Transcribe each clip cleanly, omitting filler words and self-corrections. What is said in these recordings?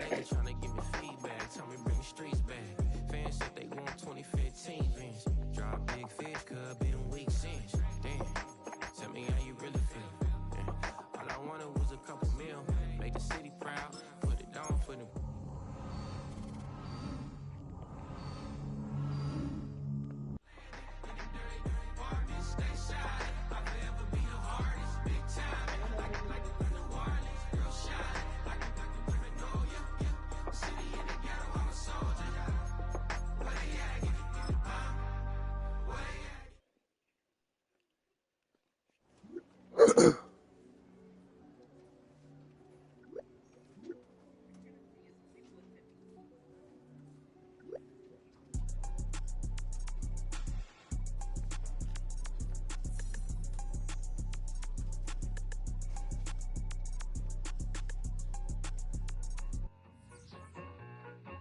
They tryna give me feedback, tell me bring the streets back. Fans said they want 2015 Vince. Drop big fish, cuz been weak since. Damn, tell me how you really feel. Yeah. All I wanted was a couple mil, make the city proud, put it down for them.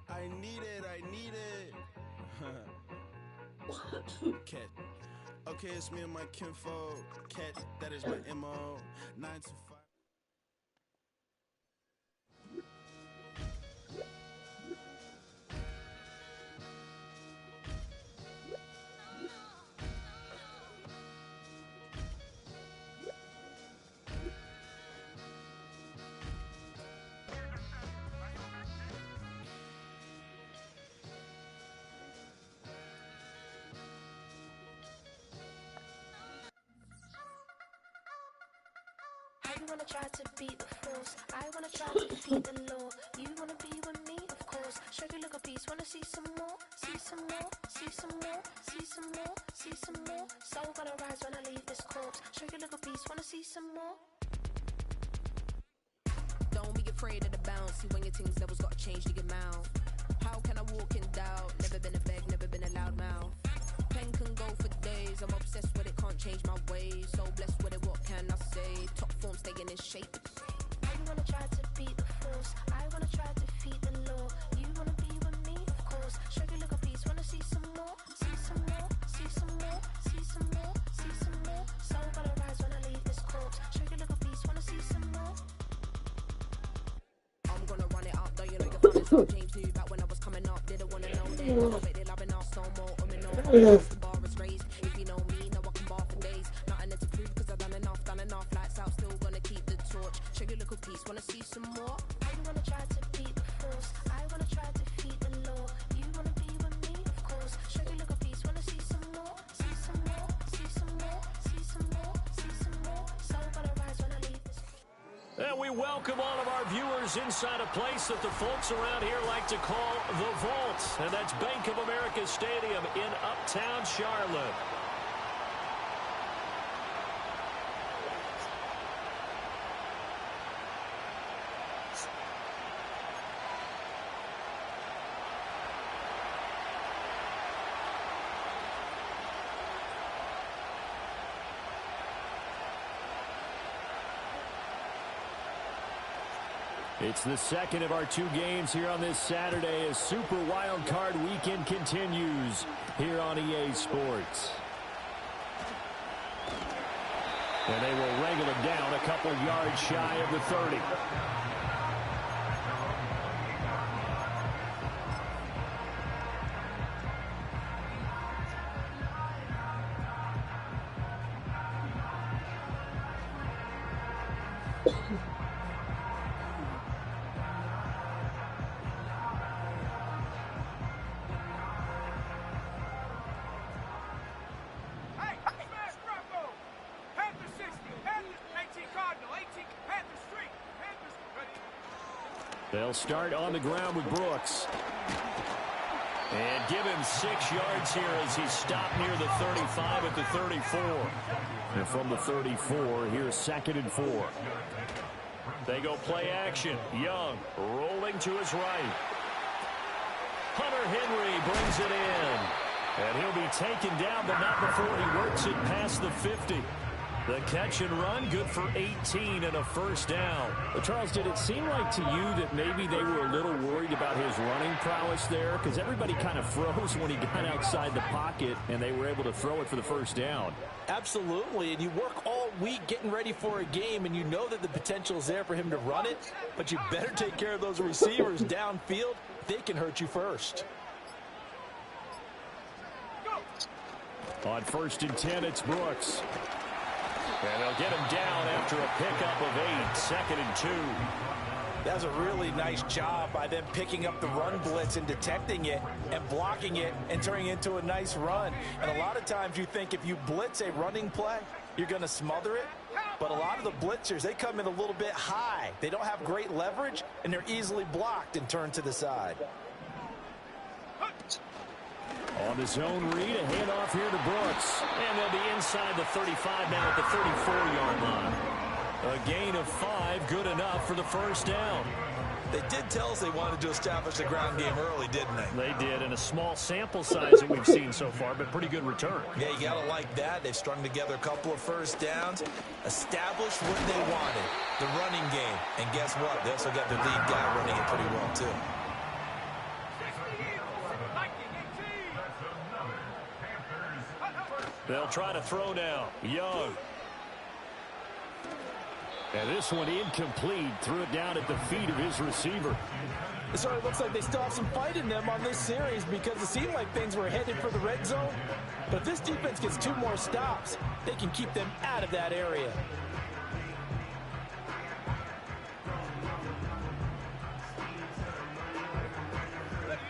I need it. Cat. Okay, it's me and my kinfolk. Cat, that is my MO. 9 to 5. You wanna try to beat the force, I wanna try to defeat the law. You wanna be with me, of course. Show you look a piece, wanna see some more, see some more, see some more, see some more, see some more. Soul gonna rise when I leave this corpse. Show you look a piece, wanna see some more. Don't be afraid of the bounce. See when your things levels gotta change to your mouth. How can I walk in doubt? Never been a beg, never been a loud mouth. Pen can go for days. I'm obsessed with it, can't change my ways. So blessed with it, what can I say? Top form staying in shape. You wanna try to beat the force, I wanna try to defeat the law. You wanna be with me, of course. Show you look a piece, wanna see some more, see some more, see some more, see some more, see some more. Soul gonna rise when I leave this corpse. Show you look a piece, wanna see some more. I'm gonna run it up, though you know you're fun as up. James knew back when I was coming up. Didn't wanna know that. I bet they're loving us no more. The bar is raised. If you know me, now I can bar for days. Nothing to prove cause I've done enough. Lights out, still gonna keep the torch. Show you look a piece, wanna see some more? You wanna try to beat the force, I wanna try to defeat the law. You wanna be with me, of course. Show you look a piece, wanna see some more, see some more, see some more, see some more, see some more. Soul gonna rise when I leave this. And we welcome all of our viewers inside a place that the folks around here like to call the Vault. And that's Bank of America Stadium in Uptown Charlotte. It's the second of our two games here on this Saturday as Super Wild Card Weekend continues here on EA Sports. And they will wrangle it down a couple yards shy of the 30. They'll start on the ground with Brooks. And give him 6 yards here as he's stopped near the 35 at the 34. And from the 34, here's 2nd and 4. They go play action. Young rolling to his right. Hunter Henry brings it in. And he'll be taken down, but not before he works it past the 50. The catch and run, good for 18 and a first down. Well, Charles, did it seem like to you that maybe they were a little worried about his running prowess there? Because everybody kind of froze when he got outside the pocket, and they were able to throw it for the first down. Absolutely, and you work all week getting ready for a game, and you know that the potential is there for him to run it, but you better take care of those receivers downfield. They can hurt you first. On 1st and 10, it's Brooks. And they'll get him down after a pickup of 8, 2nd and 2. That was a really nice job by them picking up the run blitz and detecting it and blocking it and turning it into a nice run. And a lot of times you think if you blitz a running play, you're going to smother it. But a lot of the blitzers, they come in a little bit high. They don't have great leverage, and they're easily blocked and turned to the side. On the zone read, a handoff here to Brooks. And they'll be inside the 35 now at the 34-yard line. A gain of 5, good enough for the first down. They did tell us they wanted to establish the ground game early, didn't they? They did, in a small sample size that we've seen so far, but pretty good return. Yeah, you got to like that. They've strung together a couple of first downs, established what they wanted, the running game. And guess what? They also got their lead guy running it pretty well, too. They'll try to throw now. Young. And this one incomplete. Threw it down at the feet of his receiver. It sort of looks like they still have some fight in them on this series because it seemed like things were headed for the red zone. But if this defense gets 2 more stops, they can keep them out of that area.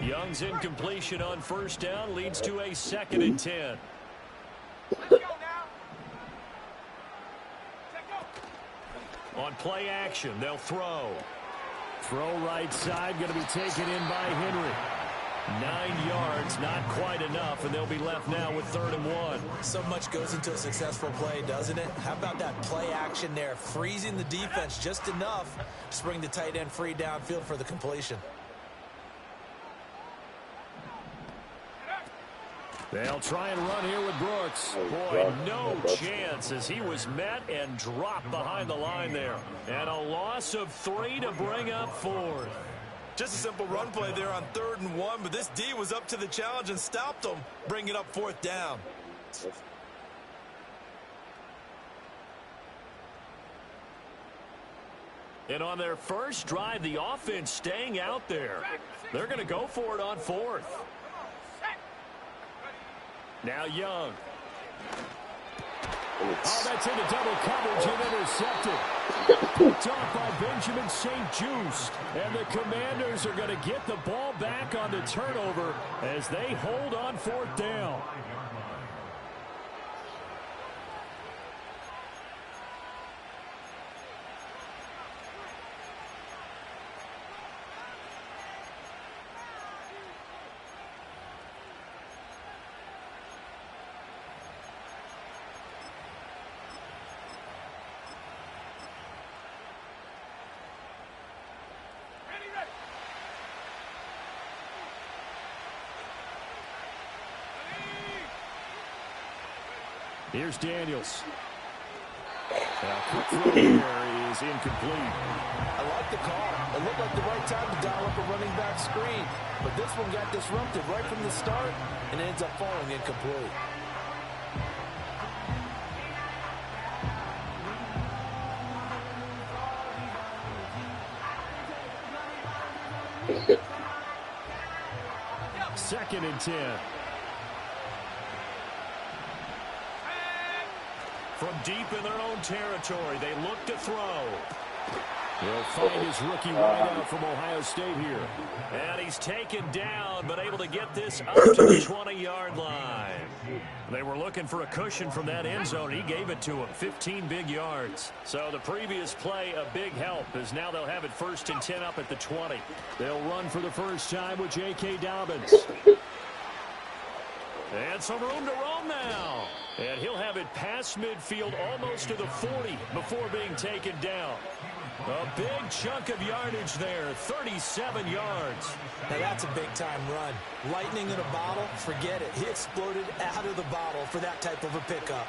Young's incompletion on first down leads to a 2nd and 10. On play action, they'll throw. Throw right side, going to be taken in by Henry. 9 yards, not quite enough, and they'll be left now with 3rd and 1. So much goes into a successful play, doesn't it? How about that play action there, freezing the defense just enough to bring the tight end free downfield for the completion. They'll try and run here with Brooks. Boy, no chance as he was met and dropped behind the line there. And a loss of 3 to bring up 4th. Just a simple run play there on 3rd and 1, but this D was up to the challenge and stopped them, bringing up 4th down. And on their first drive, the offense staying out there. They're going to go for it on 4th. Now Young. Oh, that's into double coverage and intercepted. Picked off by Benjamin St. Juste. And the Commanders are going to get the ball back on the turnover as they hold on 4th down. Here's Daniels. Quick throw here is incomplete. I like the call. It looked like the right time to dial up a running back screen. But this one got disrupted right from the start and ends up falling incomplete. Second and 10. From deep in their own territory, they look to throw. He'll find his rookie wideout from Ohio State here. And he's taken down, but able to get this up to the 20-yard line. They were looking for a cushion from that end zone. He gave it to him, 15 big yards. So the previous play, a big help, as now they'll have it 1st and 10 up at the 20. They'll run for the first time with J.K. Dobbins. And some room to roam now. And he'll have it past midfield almost to the 40 before being taken down. A big chunk of yardage there, 37 yards. Now that's a big-time run. Lightning in a bottle, forget it. He exploded out of the bottle for that type of a pickup.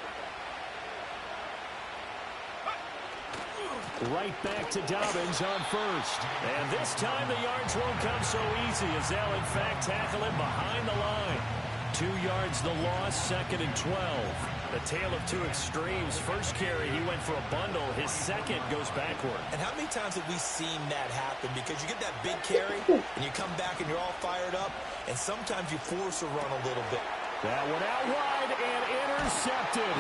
Right back to Dobbins on first. And this time the yards won't come so easy as they'll, in fact, tackle him behind the line. 2 yards the loss, 2nd and 12. A tale of two extremes. First carry, he went for a bundle. His second goes backward. And how many times have we seen that happen? Because you get that big carry, and you come back and you're all fired up, and sometimes you force a run a little bit. That one out wide and intercepted.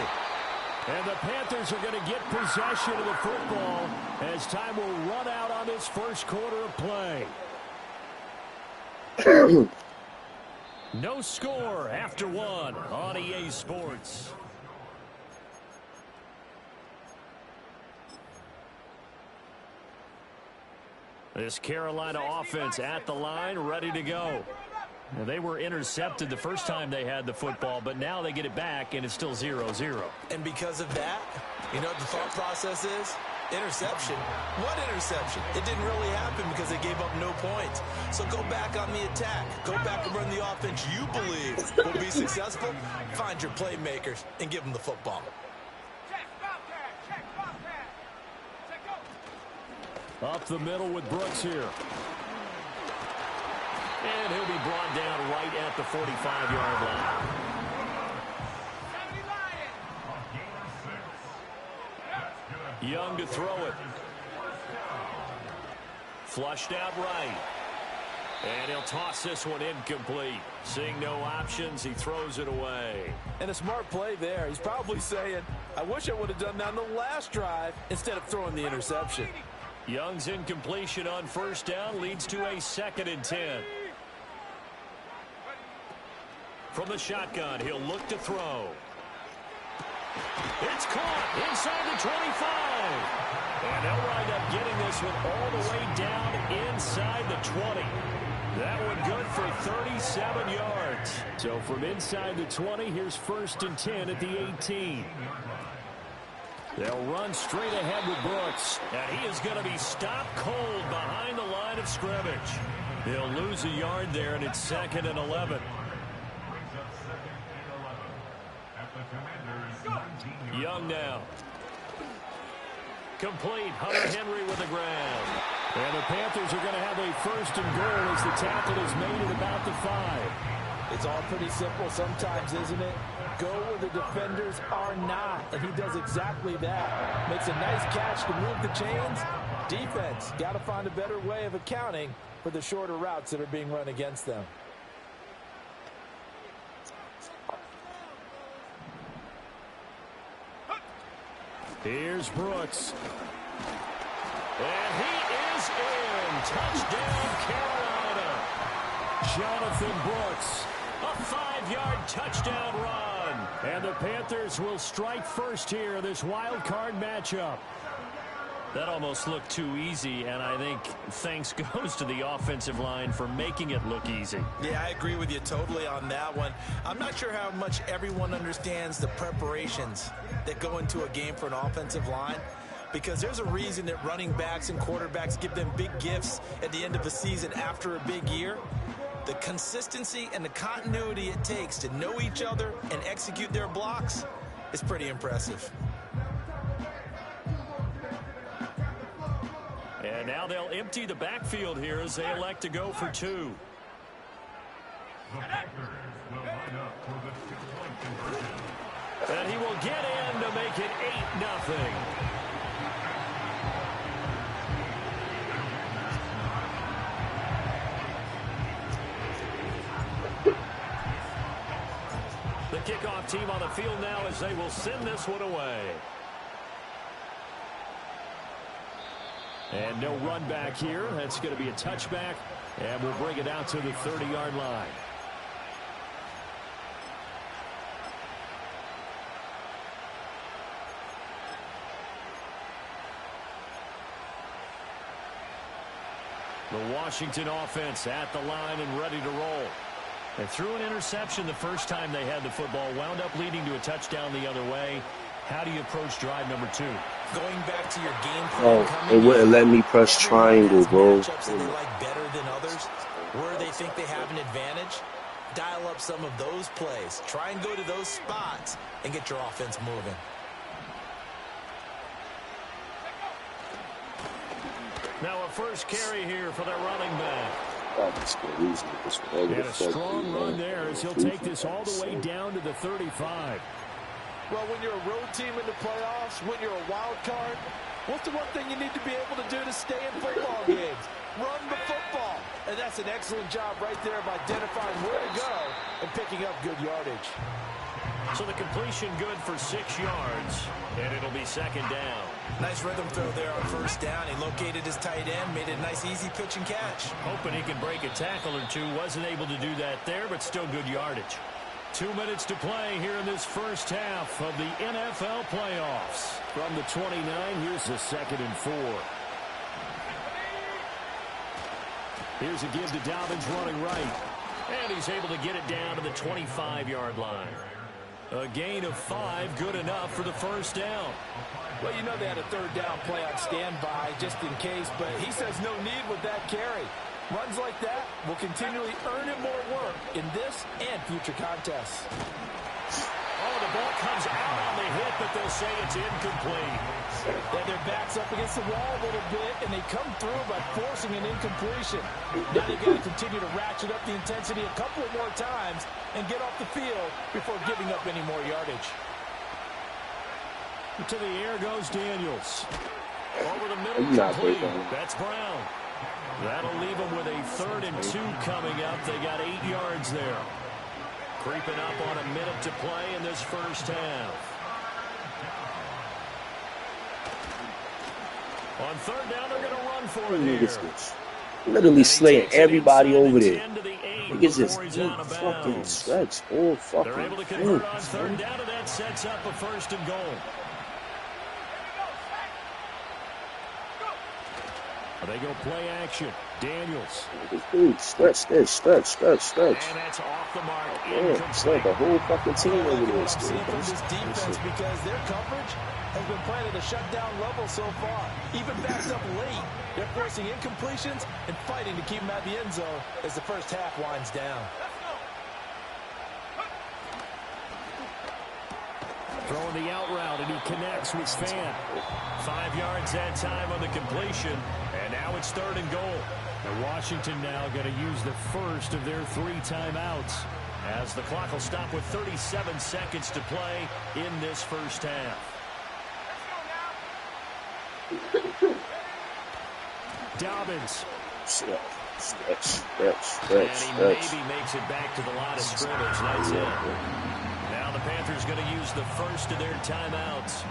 And the Panthers are going to get possession of the football as time will run out on this first quarter of play. No score after 1 on EA Sports. This Carolina offense at the line, ready to go. Now, they were intercepted the first time they had the football, but now they get it back, and it's still 0-0. And because of that, you know what the thought process is? Interception. What interception? It didn't really happen because they gave up no points. So go back on the attack. Go back and run the offense you believe will be successful. Find your playmakers and give them the football. Up the middle with Brooks here. And he'll be brought down right at the 45-yard line. Young to throw it. Flushed out right. And he'll toss this one incomplete. Seeing no options, he throws it away. And a smart play there. He's probably saying, I wish I would have done that on the last drive instead of throwing the interception. Young's incompletion on first down leads to a 2nd and 10. From the shotgun, he'll look to throw. It's caught inside the 25. And they'll wind up getting this one all the way down inside the 20. That one good for 37 yards. So from inside the 20, here's 1st and 10 at the 18. They'll run straight ahead with Brooks. And he is going to be stopped cold behind the line of scrimmage. They'll lose a yard there, and it's 2nd and 11. Young now. Complete. Hunter Henry with the grab. And the Panthers are going to have a 1st and goal as the tackle is made at about the 5. It's all pretty simple sometimes, isn't it? Go where the defenders are not, and he does exactly that. Makes a nice catch to move the chains. Defense, got to find a better way of accounting for the shorter routes that are being run against them. Here's Brooks. And he is in. Touchdown, Carolina. Jonathan Brooks. A 5-yard touchdown run. And the Panthers will strike first here in this wild card matchup. That almost looked too easy, and I think thanks goes to the offensive line for making it look easy. Yeah, I agree with you totally on that one. I'm not sure how much everyone understands the preparations that go into a game for an offensive line, because there's a reason that running backs and quarterbacks give them big gifts at the end of the season after a big year. The consistency and the continuity it takes to know each other and execute their blocks is pretty impressive. And now they'll empty the backfield here as they elect to go for 2. And he will get in to make it 8-0. The kickoff team on the field now as they will send this one away. And no run back here. That's going to be a touchback. And we'll bring it out to the 30-yard line. The Washington offense at the line and ready to roll. They threw an interception the first time they had the football, wound up leading to a touchdown the other way. How do you approach drive number 2? Going back to your game plan. It wouldn't let me press triangle, bro. Matchups that they like better than others, where they think they have an advantage, dial up some of those plays. Try and go to those spots and get your offense moving. first carry here for their running back. And a strong run there as he'll take this all the way down to the 35. Well, when you're a road team in the playoffs, when you're a wild card, what's the one thing you need to be able to do to stay in football games? Run the football. And that's an excellent job right there of identifying where to go and picking up good yardage. So the completion good for 6 yards, and it'll be second down. Nice rhythm throw there on first down. He located his tight end, made it a nice easy pitch and catch. Hoping he can break a tackle or two. Wasn't able to do that there, but still good yardage. 2 minutes to play here in this first half of the NFL playoffs. From the 29, here's the 2nd and 4. Here's a give to Dobbins running right. And he's able to get it down to the 25-yard line. A gain of 5, good enough for the first down. Well, you know they had a third down play on standby just in case, but he says no need with that carry. Runs like that will continually earn him more work in this and future contests. Oh, the ball comes out on the hit, but they'll say it's incomplete. Then their back's up against the wall a little bit, and they come through by forcing an incompletion. Now they've got to continue to ratchet up the intensity a couple of more times and get off the field before giving up any more yardage. To the air goes Daniels. Over the middle, complete. That's Brown. That'll leave them with a 3rd and 2 coming up. They got 8 yards there. Creeping up on a minute to play in this first half. On 3rd down, they're going to run for it here. Literally slaying everybody over there. Niggas just eat fucking stretch all fucking They're able to convert on 3rd down, and that sets up a 1st and goal. They go play action. Daniels. Dude, stretch. And that's off the mark. Yeah, it's like the whole fucking team over there. Seeing from this defense because their coverage has been playing at a shutdown level so far. Even backed up late, they're forcing incompletions and fighting to keep them at the end zone as the first half winds down. Throwing the out route, and he connects with Fan. 5 yards that time on the completion, and now it's 3rd and goal. And Washington now going to use the first of their 3 timeouts as the clock will stop with 37 seconds to play in this first half. Dobbins. Stretch. And he maybe makes it back to the line of scrimmage. That's it. Now the Panthers going to use the first of their timeouts.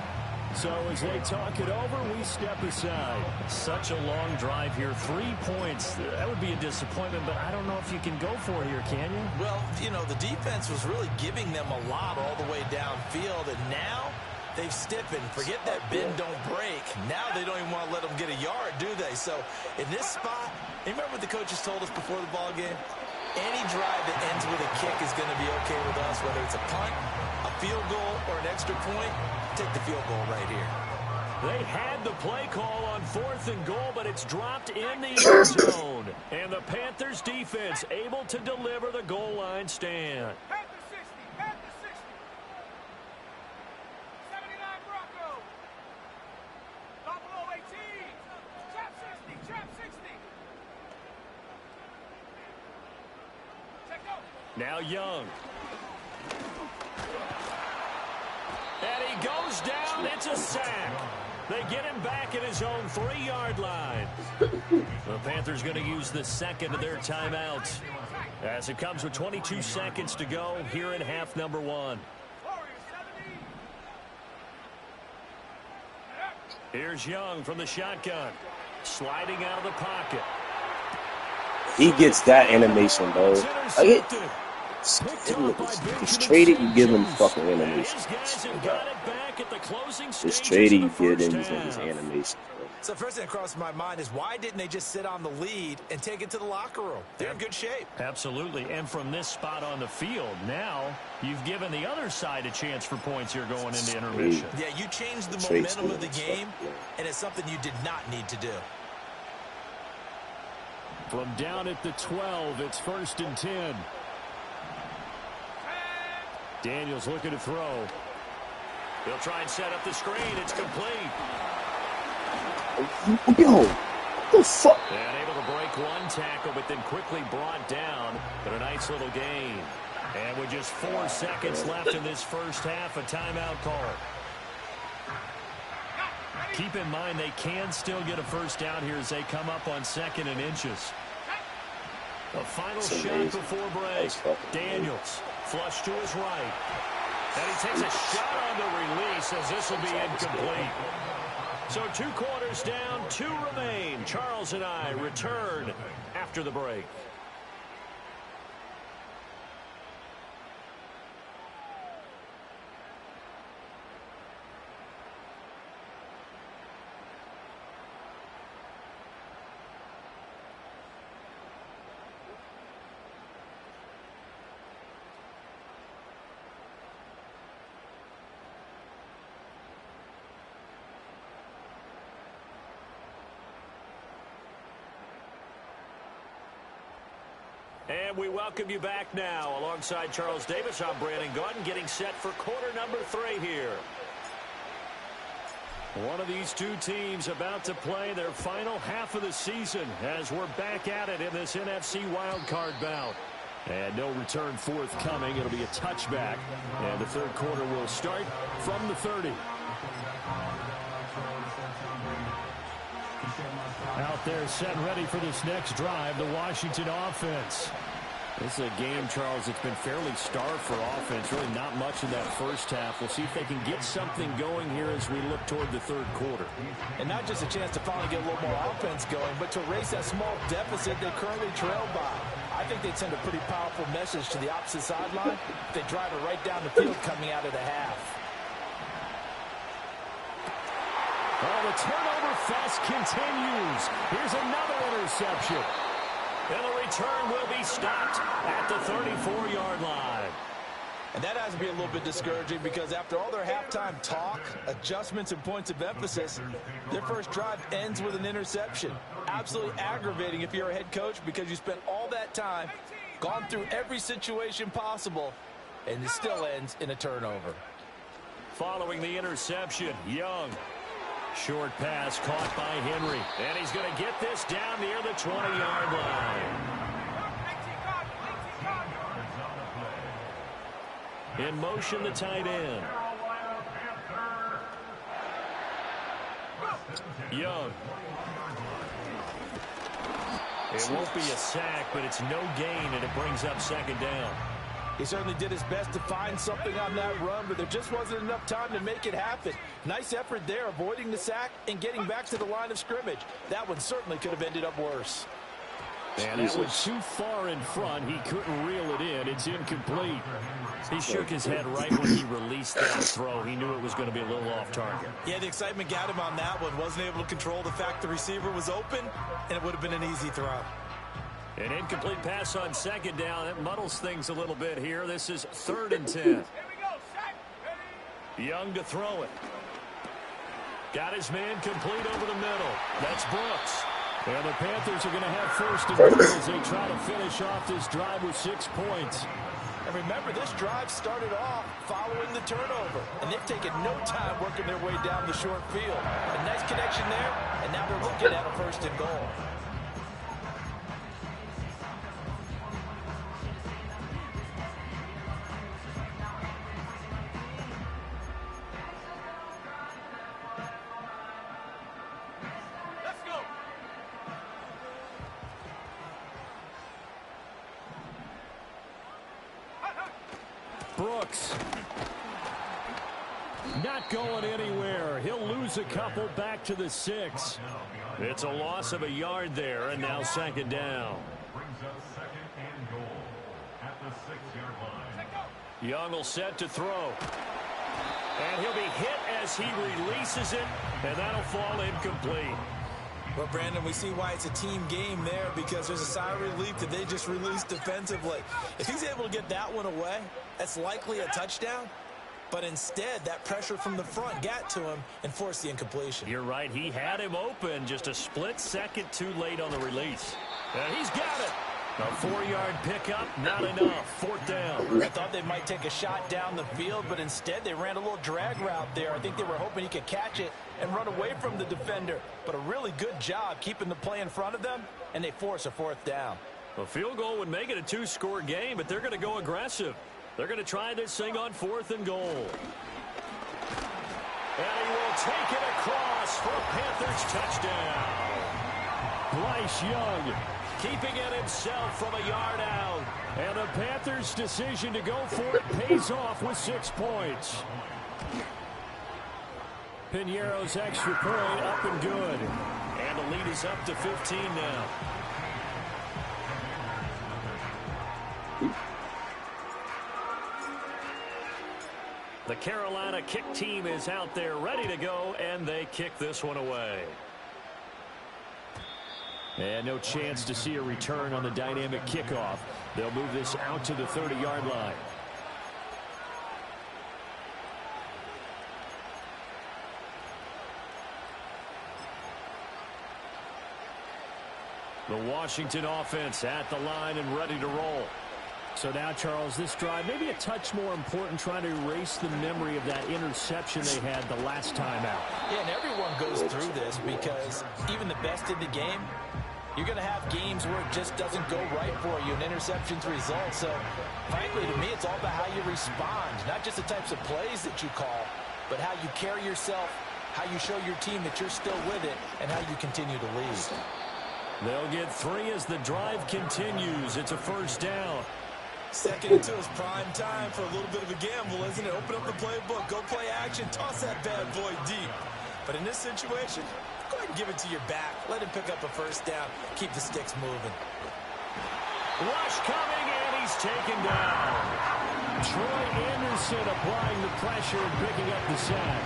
So as they talk it over, we step aside. Such a long drive here. 3 points. That would be a disappointment, but I don't know if you can go for it here, can you? Well, you know, the defense was really giving them a lot all the way downfield, and now they've stiffened. Forget that bend, don't break. Now they don't even want to let them get a yard, do they? So in this spot, remember what the coaches told us before the ball game? Any drive that ends with a kick is going to be okay with us, whether it's a punt, a field goal, or an extra point. Take the field goal right here. They had the play call on 4th and goal, but it's dropped in the end zone. And the Panthers defense able to deliver the goal line stand. Panther 60. 79 Bronco. Buffalo 18. Trap 60. Now Young. And he goes down. It's a sack. They get him back at his own 3-yard line. The Panthers going to use the second of their timeouts as it comes with 22 seconds to go here in half number 1. Here's Young from the shotgun. Sliding out of the pocket. He gets that animation, bro. It's traded, you give him fucking animation. It's traded, you give him his animation. So first thing that crossed my mind is why didn't they just sit on the lead and take it to the locker room? They're in good shape. Absolutely. And from this spot on the field, now you've given the other side a chance for points here going into intermission. Yeah, you changed the momentum of the game, and it's something you did not need to do. From down at the 12, it's 1st and 10. Daniels looking to throw. He'll try and set up the screen. It's complete. Yo, the fuck? And able to break one tackle, but then quickly brought down. But a nice little gain. And with just 4 seconds left in this first half, a timeout call. Keep in mind they can still get a first down here as they come up on 2nd and inches. A final shot before break. Daniels flush to his right. And he takes a shot on the release as this will be incomplete. So 2 quarters down, 2 remain. Charles and I return after the break. And we welcome you back now. Alongside Charles Davis, I'm Brandon Gaudin, getting set for quarter number 3 here. One of these 2 teams about to play their final half of the season as we're back at it in this NFC wildcard bout. And no return forthcoming. It'll be a touchback. And the third quarter will start from the 30. Out there set ready for this next drive, the Washington offense. This is a game, Charles, that's been fairly starved for offense. Really not much in that first half. We'll see if they can get something going here as we look toward the third quarter. And not just a chance to finally get a little more offense going, but to erase that small deficit they currently trail by. I think they'd send a pretty powerful message to the opposite sideline if they drive it right down the field coming out of the half. Well, the turnover fest continues. Here's another interception. And the return will be stopped at the 34-yard line. And that has to be a little bit discouraging because after all their halftime talk, adjustments, and points of emphasis, their first drive ends with an interception. Absolutely aggravating if you're a head coach because you spent all that time, gone through every situation possible, and it still ends in a turnover. Following the interception, Young. Short pass caught by Henry. And he's going to get this down near the 20-yard line. In motion, the tight end. Young. It won't be a sack, but it's no gain, and it brings up 2nd down. He certainly did his best to find something on that run, but there just wasn't enough time to make it happen. Nice effort there, avoiding the sack and getting back to the line of scrimmage. That one certainly could have ended up worse. And that was too far in front. He couldn't reel it in. It's incomplete. He shook his head right when he released that throw. He knew it was going to be a little off target. Yeah, the excitement got him on that one. Wasn't able to control the fact the receiver was open, and it would have been an easy throw. An incomplete pass on 2nd down. It muddles things a little bit here. This is 3rd and 10. Young to throw it. Got his man complete over the middle. That's Brooks. And the Panthers are going to have 1st and goal as they try to finish off this drive with 6 points. And remember, this drive started off following the turnover, and they've taken no time working their way down the short field. A nice connection there, and now they're looking at a 1st and goal. Brooks. Not going anywhere. He'll lose a couple back to the 6. It's a loss of a yard there, and now 2nd down. Young will set to throw. And he'll be hit as he releases it, and that'll fall incomplete. Well, Brandon, we see why it's a team game there because there's a sigh of relief that they just released defensively. If he's able to get that one away, that's likely a touchdown. But instead, that pressure from the front got to him and forced the incompletion. You're right. He had him open, just a split second too late on the release. And he's got it. A 4-yard pickup, not enough. 4th down. I thought they might take a shot down the field, but instead they ran a little drag route there. I think they were hoping he could catch it and run away from the defender. But a really good job keeping the play in front of them, and they force a 4th down. A field goal would make it a 2-score game, but they're going to go aggressive. They're going to try this thing on 4th and goal. And he will take it across for a Panthers touchdown. Bryce Young keeping it himself from a yard out. And the Panthers' decision to go for it pays off with 6 points. Piñeiro's extra point up and good. And the lead is up to 15 now. The Carolina kick team is out there ready to go, and they kick this one away. And no chance to see a return on the dynamic kickoff. They'll move this out to the 30-yard line. The Washington offense at the line and ready to roll. So now, Charles, this drive maybe a touch more important, trying to erase the memory of that interception they had the last time out. Yeah, and everyone goes through this because even the best in the game, you're going to have games where it just doesn't go right for you and interceptions result. So, frankly, to me, it's all about how you respond, not just the types of plays that you call, but how you carry yourself, how you show your team that you're still with it, and how you continue to lead. They'll get 3 as the drive continues. It's a 1st down. 2nd and 2 is prime time for a little bit of a gamble, isn't it? Open up the playbook, go play action, toss that bad boy deep. But in this situation, go ahead and give it to your back. Let him pick up a 1st down. Keep the sticks moving. Rush coming, and he's taken down. Troy Anderson applying the pressure and picking up the sack.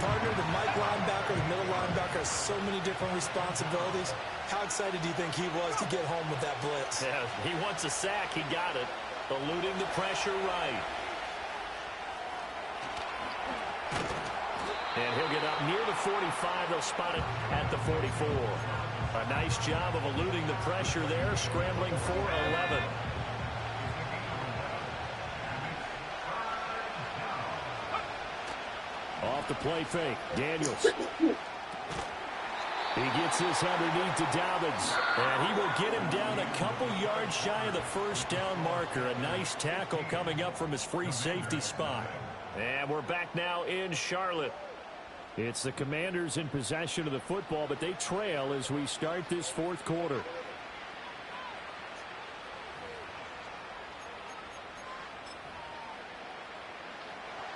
Partner, the Mike linebacker, the middle linebacker has so many different responsibilities. How excited do you think he was to get home with that blitz? Yeah, he wants a sack. He got it. Eluding the pressure right. And he'll get up near the 45. They'll spot it at the 44. A nice job of eluding the pressure there, scrambling for 11. Off the play fake, Daniels. He gets this underneath to Dobbins, and he will get him down a couple yards shy of the 1st down marker. A nice tackle coming up from his free safety spot. And we're back now in Charlotte. It's the Commanders in possession of the football, but they trail as we start this 4th quarter.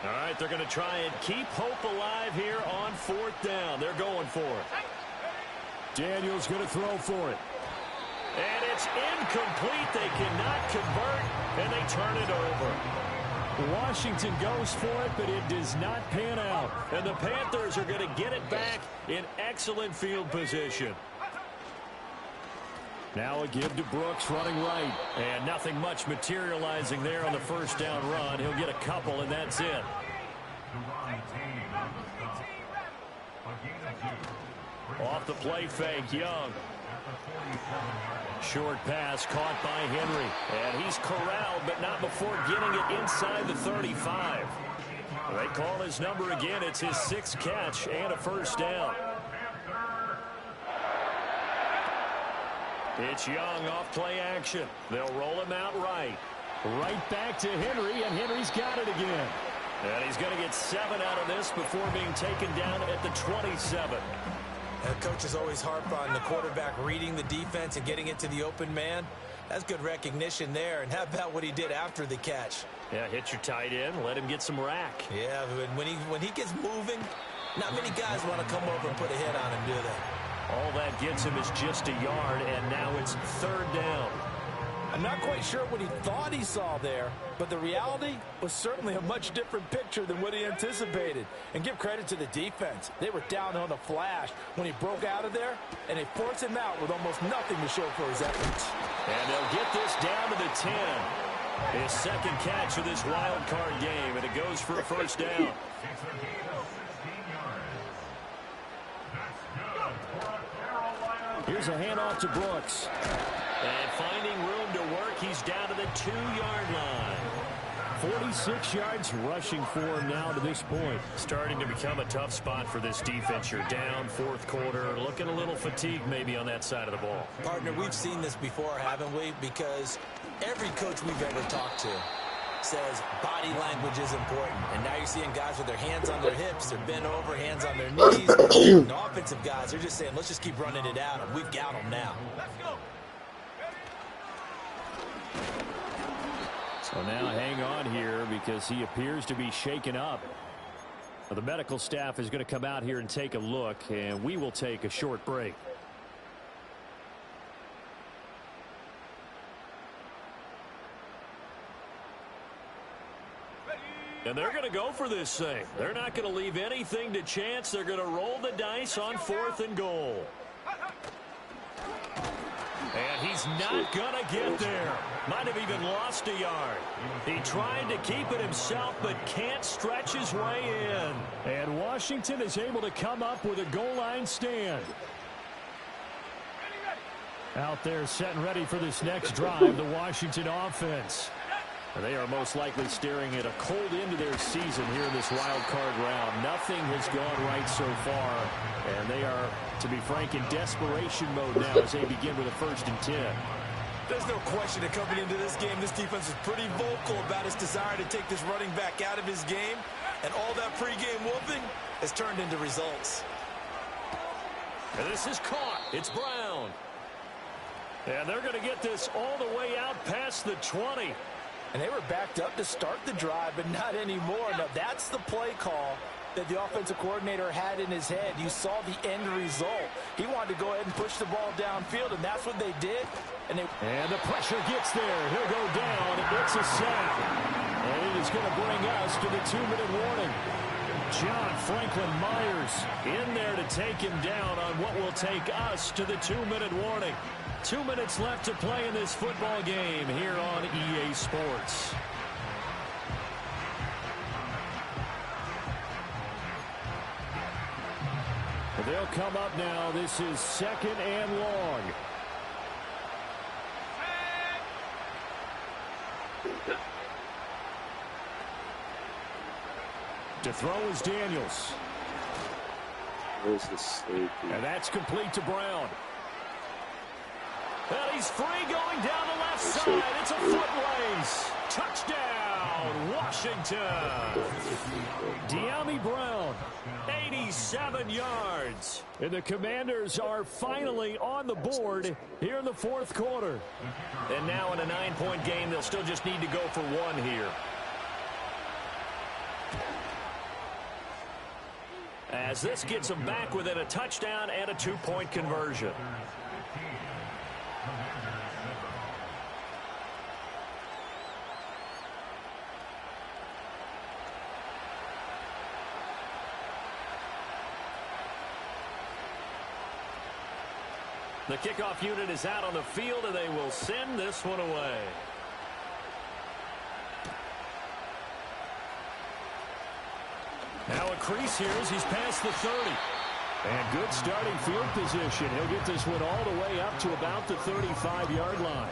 All right, they're going to try and keep hope alive here on 4th down. They're going for it. Daniels going to throw for it. And it's incomplete. They cannot convert, and they turn it over. Washington goes for it, but it does not pan out. And the Panthers are going to get it back in excellent field position. Now a give to Brooks running right. And nothing much materializing there on the 1st down run. He'll get a couple, and that's it. Off the play fake, Young. Short pass caught by Henry. And he's corralled, but not before getting it inside the 35. They call his number again. It's his 6th catch and a 1st down. It's Young off play action. They'll roll him out right. Right back to Henry, and Henry's got it again. And he's going to get 7 out of this before being taken down at the 27. Coaches always harp on the quarterback reading the defense and getting it to the open man. That's good recognition there. And how about what he did after the catch? Yeah, hit your tight end, let him get some rack. Yeah, when he gets moving, not many guys want to come over and put a hit on him, do they? All that gets him is just a yard, and now it's 3rd down. I'm not quite sure what he thought he saw there, but the reality was certainly a much different picture than what he anticipated. And give credit to the defense. They were down on the flash when he broke out of there, and they forced him out with almost nothing to show for his efforts. And they'll get this down to the 10. His 2nd catch of this wild card game, and it goes for a 1st down. Here's a handoff to Brooks. And finding 2-yard line. 46 yards rushing for him now to this point. Starting to become a tough spot for this defense. You're down, fourth quarter, looking a little fatigued maybe on that side of the ball. Partner, we've seen this before, haven't we? Because every coach we've ever talked to says body language is important. And now you're seeing guys with their hands on their hips, they're bent over, hands on their knees. And the offensive guys, they're just saying, let's just keep running it out, and we've got them now. Let's go. So now hang on here because he appears to be shaken up. Well, the medical staff is going to come out here and take a look, and we will take a short break. And they're going to go for this thing. They're not going to leave anything to chance. They're going to roll the dice on 4th and goal. And he's not going to get there. Might have even lost a yard. He tried to keep it himself, but can't stretch his way in. And Washington is able to come up with a goal line stand. Out there set and ready for this next drive, the Washington offense. They are most likely staring at a cold end to their season here in this wild card round. Nothing has gone right so far, and they are, to be frank, in desperation mode now as they begin with a 1st and 10. There's no question that coming into this game, this defense is pretty vocal about its desire to take this running back out of his game, and all that pregame whooping has turned into results. And this is caught. It's Brown. And they're going to get this all the way out past the 20. And they were backed up to start the drive, but not anymore. Now, that's the play call that the offensive coordinator had in his head. You saw the end result. He wanted to go ahead and push the ball downfield, and that's what they did. And the pressure gets there. He'll go down. It's a sack. And it is going to bring us to the 2-minute warning. John Franklin Myers in there to take him down on what will take us to the 2-minute warning. 2 minutes left to play in this football game here on EA Sports. They'll come up now. This is 2nd and long. To throw is Daniels. Where's the safety? And that's complete to Brown. And he's free going down the left side. It's a foot race. Touchdown, Washington. De'Ami Brown, 87 yards. And the Commanders are finally on the board here in the 4th quarter. And now in a 9-point game, they'll still just need to go for 1 here. As this gets them back within a touchdown and a 2-point conversion. The kickoff unit is out on the field, and they will send this one away. Now a crease here as he's past the 30. And good starting field position. He'll get this one all the way up to about the 35-yard line.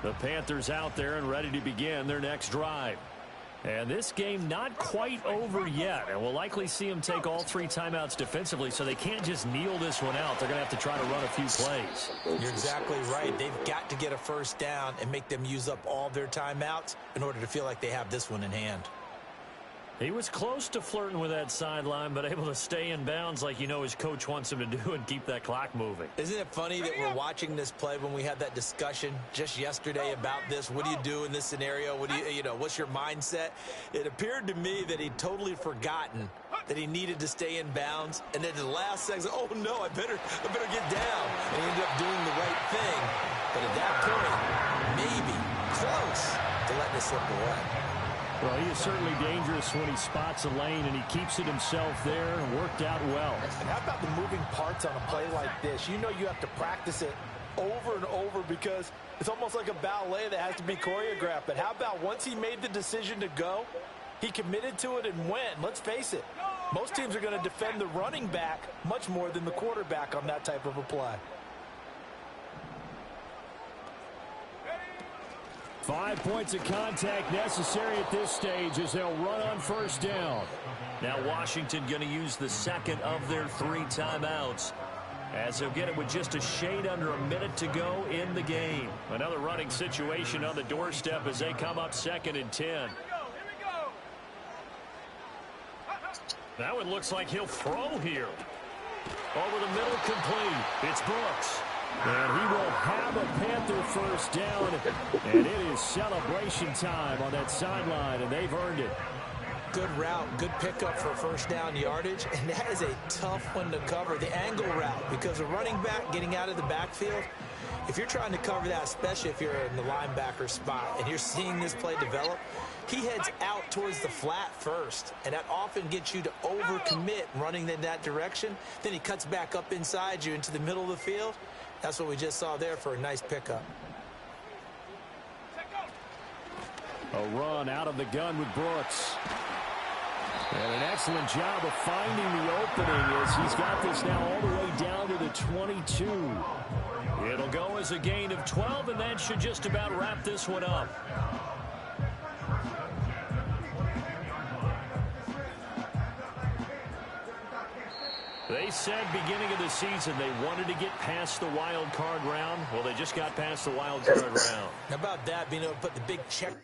The Panthers out there and ready to begin their next drive. And this game not quite over yet. And we'll likely see them take all 3 timeouts defensively, so they can't just kneel this one out. They're going to have to try to run a few plays. You're exactly right. They've got to get a 1st down and make them use up all their timeouts in order to feel like they have this one in hand. He was close to flirting with that sideline, but able to stay in bounds like you know his coach wants him to do and keep that clock moving. Isn't it funny that we're watching this play when we had that discussion just yesterday about this? What do you do in this scenario? What do you know, what's your mindset? It appeared to me that he'd totally forgotten that he needed to stay in bounds, and then the last second, oh no, I better get down. And he ended up doing the right thing. But at that point, maybe close to letting it slip away. Well, he is certainly dangerous when he spots a lane, and he keeps it himself there and worked out well. And how about the moving parts on a play like this? You know you have to practice it over and over because it's almost like a ballet that has to be choreographed. But how about once he made the decision to go, he committed to it and went. Let's face it, Most teams are going to defend the running back much more than the quarterback on that type of a play. 5 points of contact necessary at this stage as they'll run on first down. Now Washington going to use the second of their 3 timeouts, as they'll get it with just a shade under a minute to go in the game. Another running situation on the doorstep as they come up 2nd and 10. That one looks like he'll throw here. Over the middle, complete. It's Brooks. And he will have a Panther first down. And it is celebration time on that sideline, and they've earned it. Good route, good pickup for first down yardage, and that is a tough one to cover, the angle route, because a running back getting out of the backfield, if you're trying to cover that, especially if you're in the linebacker spot and you're seeing this play develop, he heads out towards the flat first, and that often gets you to overcommit running in that direction. Then he cuts back up inside you into the middle of the field. That's what we just saw there for a nice pickup. A run out of the gun with Brooks. And an excellent job of finding the opening as he's got this now all the way down to the 22. It'll go as a gain of 12, and that should just about wrap this one up. They said beginning of the season they wanted to get past the wild card round. Well, they just got past the wild card round. How about that, being able to put the big check?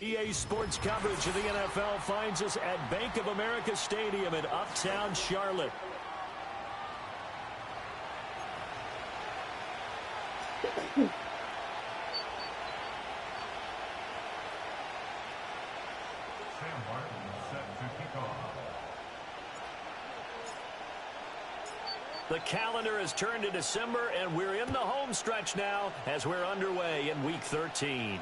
EA Sports coverage of the NFL finds us at Bank of America Stadium in Uptown Charlotte. The calendar has turned to December, and we're in the home stretch now as we're underway in Week 13.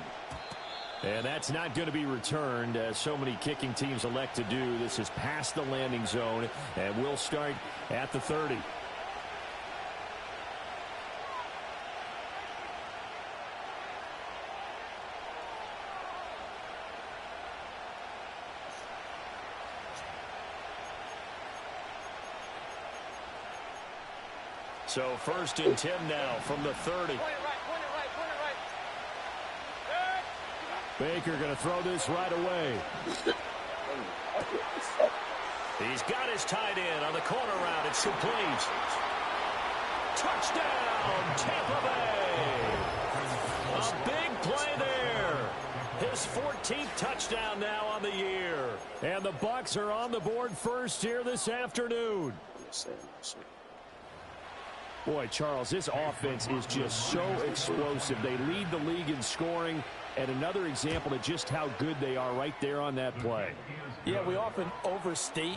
And that's not going to be returned, as so many kicking teams elect to do. This is past the landing zone, and we'll start at the 30. So 1st and 10 now from the 30. Baker going to throw this right away. He's got his tight end on the corner route. It's complete. Touchdown, Tampa Bay. A big play there. His 14th touchdown now on the year. And the Bucs are on the board first here this afternoon. Boy, Charles, this offense is just so explosive. They lead the league in scoring, and another example of just how good they are right there on that play. Yeah, we often overstate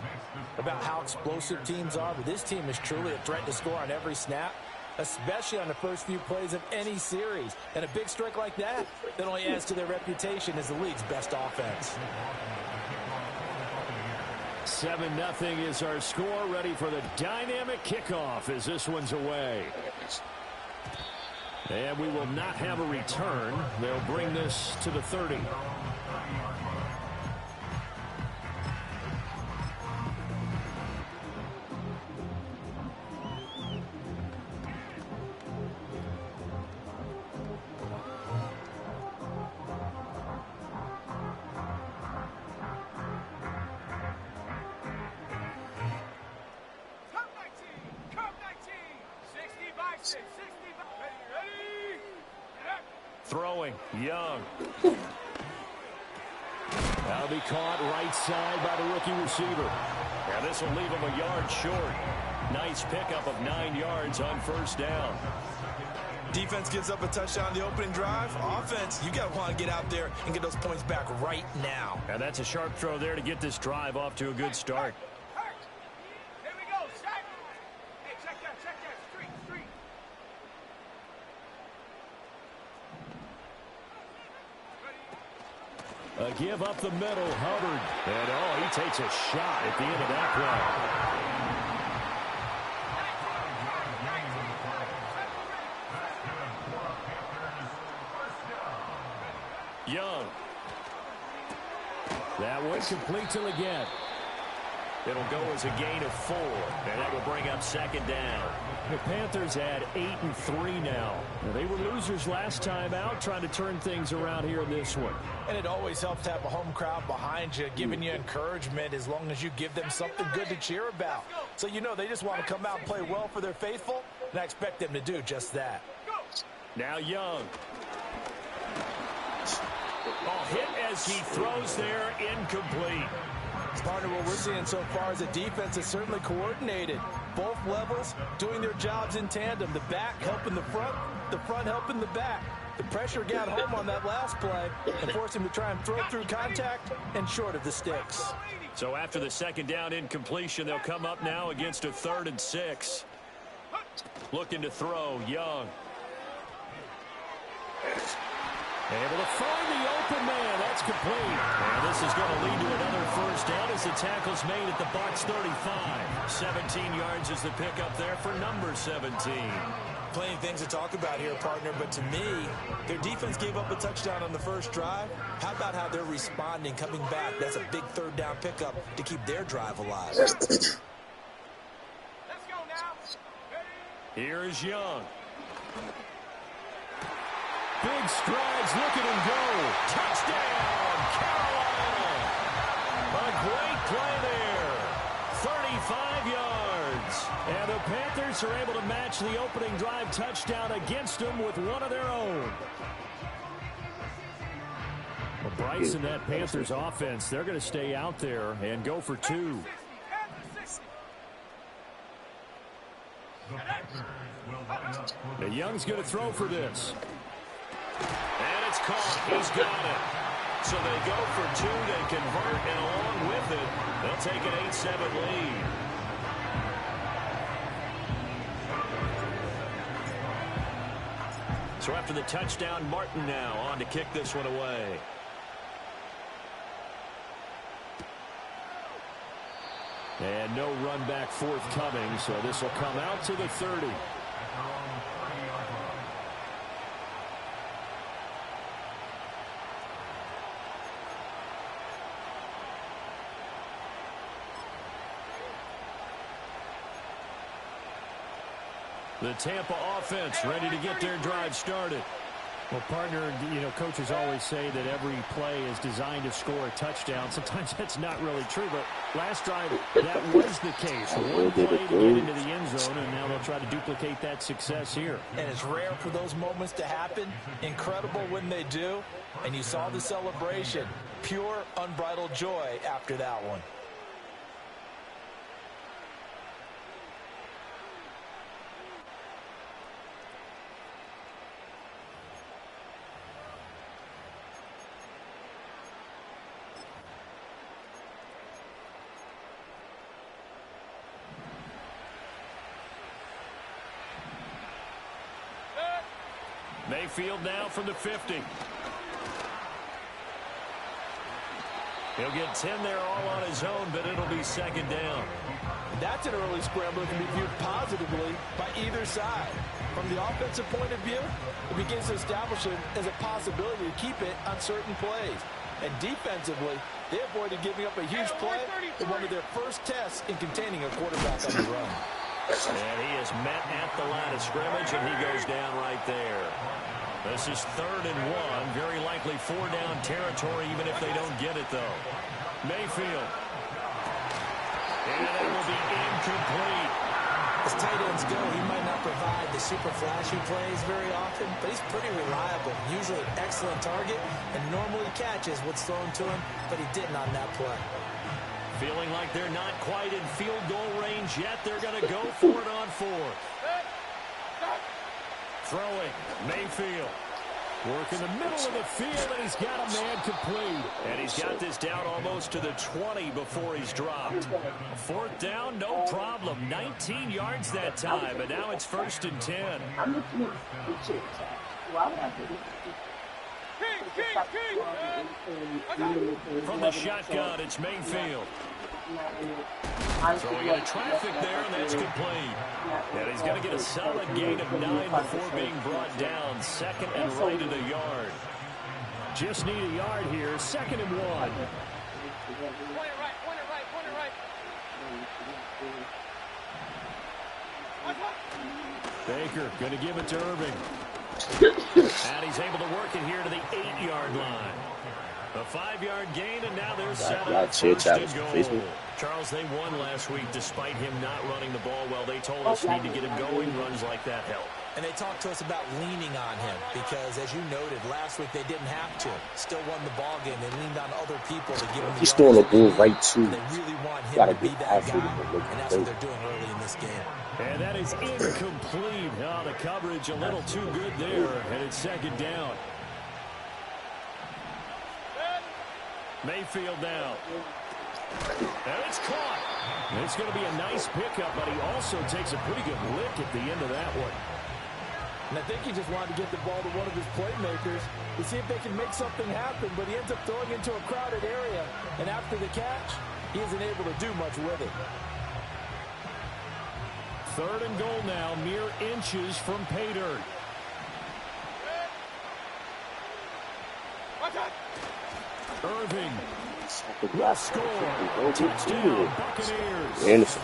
about how explosive teams are, but this team is truly a threat to score on every snap, especially on the first few plays of any series. And a big strike like that only adds to their reputation as the league's best offense. 7-0 is our score, ready for the dynamic kickoff as this one's away. And we will not have a return. They'll bring this to the 30. Throwing, Young. That'll be caught right side by the rookie receiver. And this will leave him a yard short. Nice pickup of 9 yards on first down. Defense gives up a touchdown on the opening drive. Offense, you got to want to get out there and get those points back right now. And that's a sharp throw there to get this drive off to a good start. Here we go, set. Hey, check that, street. A give up the middle, Hubbard. And, he takes a shot at the end of that play. Young. That one complete till again. It'll go as a gain of 4, and that will bring up 2nd down. The Panthers had 8-3 now. They were losers last time out, trying to turn things around here in this one. And it always helps to have a home crowd behind you, giving you encouragement as long as you give them something good to cheer about. So you know they just want to come out and play well for their faithful, and I expect them to do just that. Now Young. Hit as he throws there, incomplete. Partner, what we're seeing so far is a defense that's certainly coordinated. Both levels doing their jobs in tandem. The back helping the front helping the back. The pressure got home on that last play and forced him to try and throw through contact and short of the sticks. So after the 2nd down incompletion, they'll come up now against a 3rd and 6. Looking to throw, Young. Able to find the open man. That's complete. And this is going to lead to another first down as the tackle's made at the Bucs 35. 17 yards is the pickup there for number 17. Plenty of things to talk about here, partner, but to me, their defense gave up a touchdown on the first drive. How about how they're responding, coming back? That's a big 3rd down pickup to keep their drive alive. Let's go now. Here's Young. Big strides, look at him go. Touchdown, Carolina. A great play there. 35 yards. And the Panthers are able to match the opening drive touchdown against them with one of their own. The Bryce and that Panthers offense, they're going to stay out there and go for two. The Young's going to throw for this. And it's caught. He's got it. So they go for two. They convert, and along with it, they'll take an 8-7 lead. So after the touchdown, Martin now on to kick this one away. And no run back forthcoming, so this will come out to the 30. The Tampa offense ready to get their drive started. Well, partner, coaches always say that every play is designed to score a touchdown. Sometimes that's not really true, but last drive, that was the case. One play to get into the end zone, and now they'll try to duplicate that success here. And it's rare for those moments to happen. Incredible when they do. And you saw the celebration. Pure, unbridled joy after that one. Mayfield now from the 50. He'll get 10 there all on his own, but it'll be second down. That's an early scramble that can be viewed positively by either side. From the offensive point of view, it begins to establish it as a possibility to keep it on certain plays. And defensively, they avoided giving up a huge play in one of their first tests in containing a quarterback on the run. And he is met at the line of scrimmage, and he goes down right there. This is 3rd and 1. Very likely 4-down territory, even if they don't get it, though. Mayfield. And that will be incomplete. As tight ends go, he might not provide the super flashy plays very often, but he's pretty reliable. Usually an excellent target, and normally catches what's thrown to him, but he didn't on that play. Feeling like they're not quite in field goal range yet. They're going to go for it on 4th. Throwing, Mayfield. Work in the middle of the field, and he's got a man complete. And he's got this down almost to the 20 before he's dropped. 4th down, no problem. 19 yards that time, and now it's 1st and 10. From the shotgun, it's Mayfield. Throwing into traffic there, and that's complete. And he's going to get a solid gain of 9 before being brought down. 2nd and right at a yard. Just need a yard here. 2nd and 1. Point it right, point it right, point it right. Baker going to give it to Irving. And he's able to work it here to the 8-yard line. A 5-yard gain, and now they're set up 1st and goal. Charles, they won last week despite him not running the ball well. They told us need to get him going. Runs like that help. And they talked to us about leaning on him because, as you noted, last week they didn't have to. Still won the ball game. They leaned on other people to give him the He's throwing the ball right to. They really want him to be that guy, and that's what they're doing early in this game. And that is incomplete. Oh, the coverage a little too good there, and it's 2nd down. Mayfield now. And it's caught. And it's going to be a nice pickup, but he also takes a pretty good lick at the end of that one. And I think he just wanted to get the ball to one of his playmakers to see if they can make something happen, but he ends up throwing into a crowded area. And after the catch, he isn't able to do much with it. 3rd and goal now, mere inches from pay dirt. Irving will score. Touchdown, Buccaneers.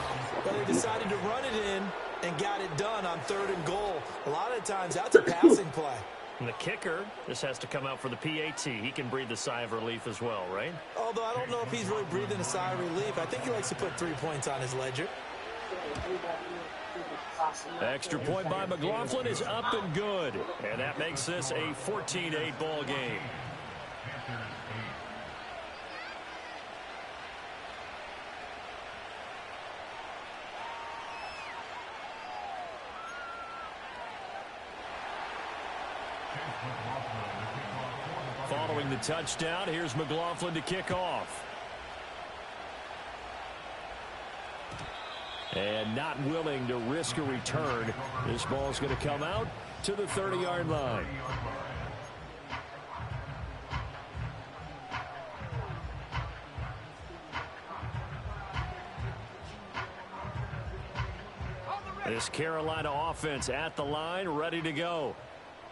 But they decided to run it in and got it done on 3rd and goal. A lot of times, that's a passing play. And the kicker just has to come out for the PAT. He can breathe a sigh of relief as well, right? Although I don't know if he's really breathing a sigh of relief. I think he likes to put 3 points on his ledger. Extra point by McLaughlin is up and good. And that makes this a 14-8 ball game. Following the touchdown, here's McLaughlin to kick off. And not willing to risk a return. This ball's going to come out to the 30-yard line. This Carolina offense at the line, ready to go.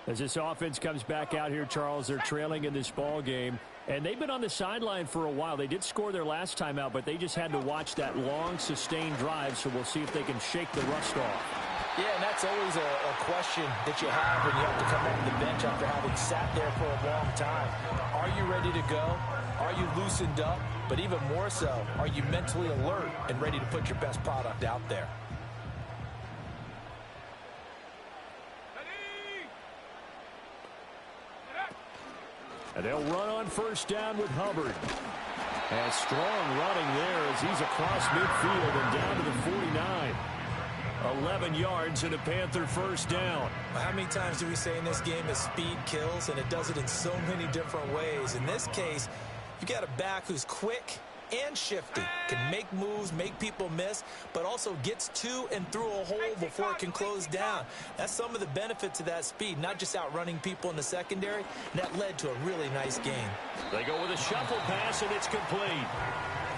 As this offense comes back out here, Charles, they're trailing in this ball game. And they've been on the sideline for a while. They did score their last time out, but they just had to watch that long, sustained drive, so we'll see if they can shake the rust off. Yeah, and that's always a question that you have when you have to come off the bench after having sat there for a long time. Are you ready to go? Are you loosened up? But even more so, are you mentally alert and ready to put your best product out there? And they'll run on first down with Hubbard. And strong running there as he's across midfield and down to the 49. 11 yards and a Panther first down. How many times do we say in this game that speed kills, and it does it in so many different ways? In this case, you got a back who's quick and shifty, can make moves, make people miss, but also gets to and through a hole before it can close down. That's some of the benefits of that speed, not just outrunning people in the secondary. That led to a really nice game. They go with a shuffle pass, and it's complete.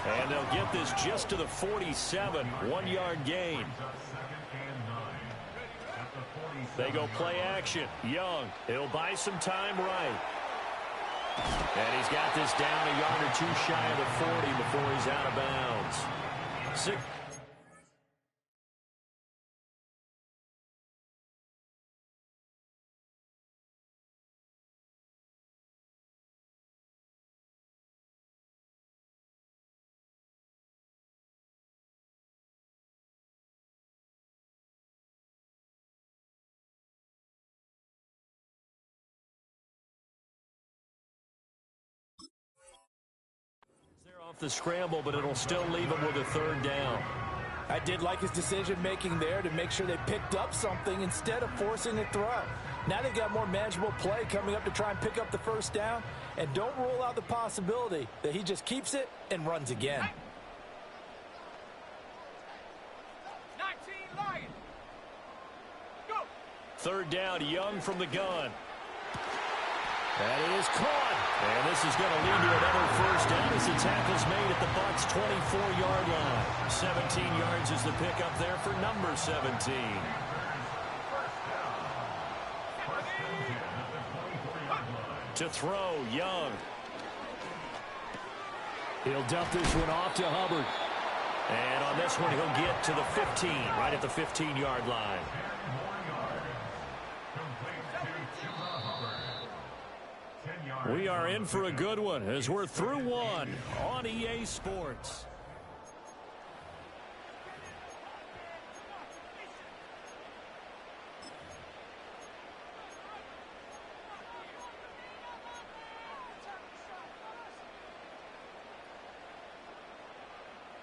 And they'll get this just to the 47, 1-yard gain. They go play action. Young, he'll buy some time right. And he's got this down a yard or two shy of the 40 before he's out of bounds. Off the scramble, but it'll still leave him with a third down. I did like his decision-making there to make sure they picked up something instead of forcing a throw. Now they've got more manageable play coming up to try and pick up the first down, and don't rule out the possibility that he just keeps it and runs again. 19 Lions. Go. Third down, Young from the gun. And it is caught. And this is going to lead to another first down as the tackle's made at the Bucs' 24-yard line. 17 yards is the pickup there for number 17. To throw, Young. He'll dump this one off to Hubbard. And on this one, he'll get to the 15, right at the 15-yard line. We are in for a good one as we're through one on EA Sports.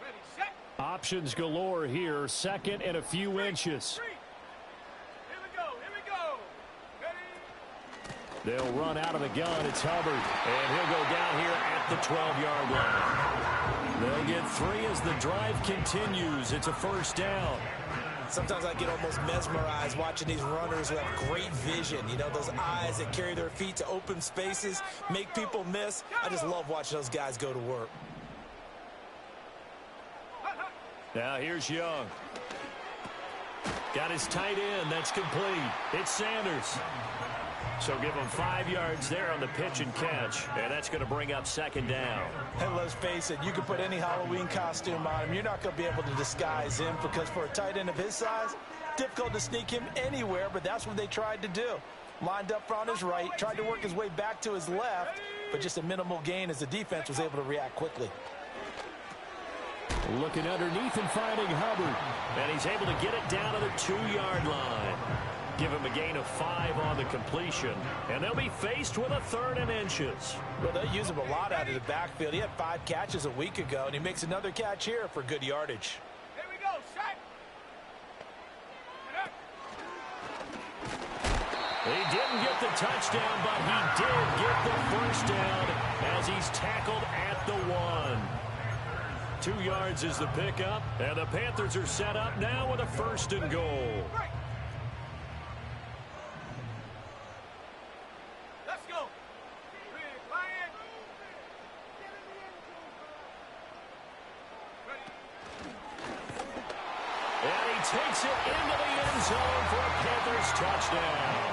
Ready, set. Options galore here, second and a few inches. Here we go. Here we go. Ready. They'll run out of the gun. It's Hubbard, and he'll go down here at the 12-yard line. They'll get 3 as the drive continues. It's a first down. Sometimes I get almost mesmerized watching these runners who have great vision. You know, those eyes that carry their feet to open spaces, make people miss. I just love watching those guys go to work. Now here's Young. Got his tight end. That's complete. It's Sanders. So give him 5 yards there on the pitch and catch, and that's going to bring up second down. And let's face it, you can put any Halloween costume on him. You're not going to be able to disguise him because for a tight end of his size, difficult to sneak him anywhere, but that's what they tried to do. Lined up on his right, tried to work his way back to his left, but just a minimal gain as the defense was able to react quickly. Looking underneath and finding Hubbard, and he's able to get it down to the 2-yard line. Give him a gain of 5 on the completion, and they'll be faced with a 3rd and inches. Well, they use him a lot out of the backfield. He had 5 catches a week ago, and he makes another catch here for good yardage. Here we go. Set. He didn't get the touchdown, but he did get the first down as he's tackled at the 1. 2 yards is the pickup, and the Panthers are set up now with a 1st and goal. Let's go. And he takes it into the end zone for a Panthers touchdown.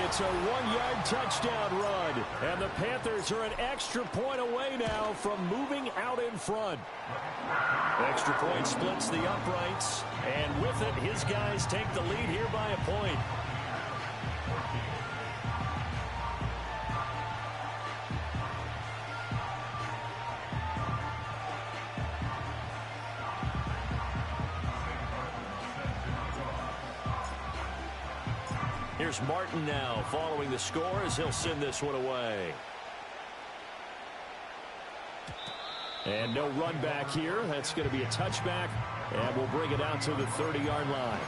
It's a 1-yard touchdown run, and the Panthers are an extra point away now from moving out in front. Extra point splits the uprights, and with it, his guys take the lead here by a point. Here's Martin now following the score as he'll send this one away. And no run back here. That's going to be a touchback, and we'll bring it out to the 30-yard line.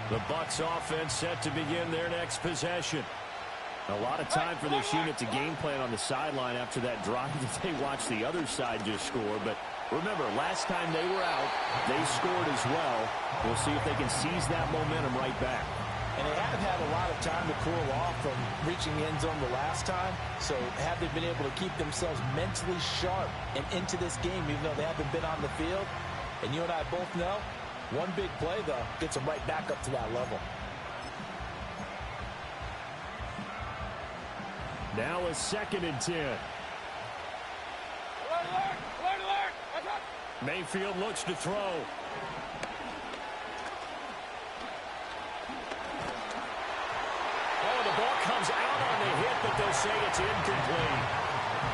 The Bucs offense set to begin their next possession. A lot of time for this unit to game plan on the sideline after that drive that they watched the other side just score. But remember, last time they were out, they scored as well. We'll see if they can seize that momentum right back. And they haven't had a lot of time to cool off from reaching the end zone the last time. So have they been able to keep themselves mentally sharp and into this game, even though they haven't been on the field? And you and I both know, one big play, though, gets them right back up to that level. Now a 2nd and 10. Alert! Mayfield looks to throw. Oh, the ball comes out on the hit, but they'll say it's incomplete.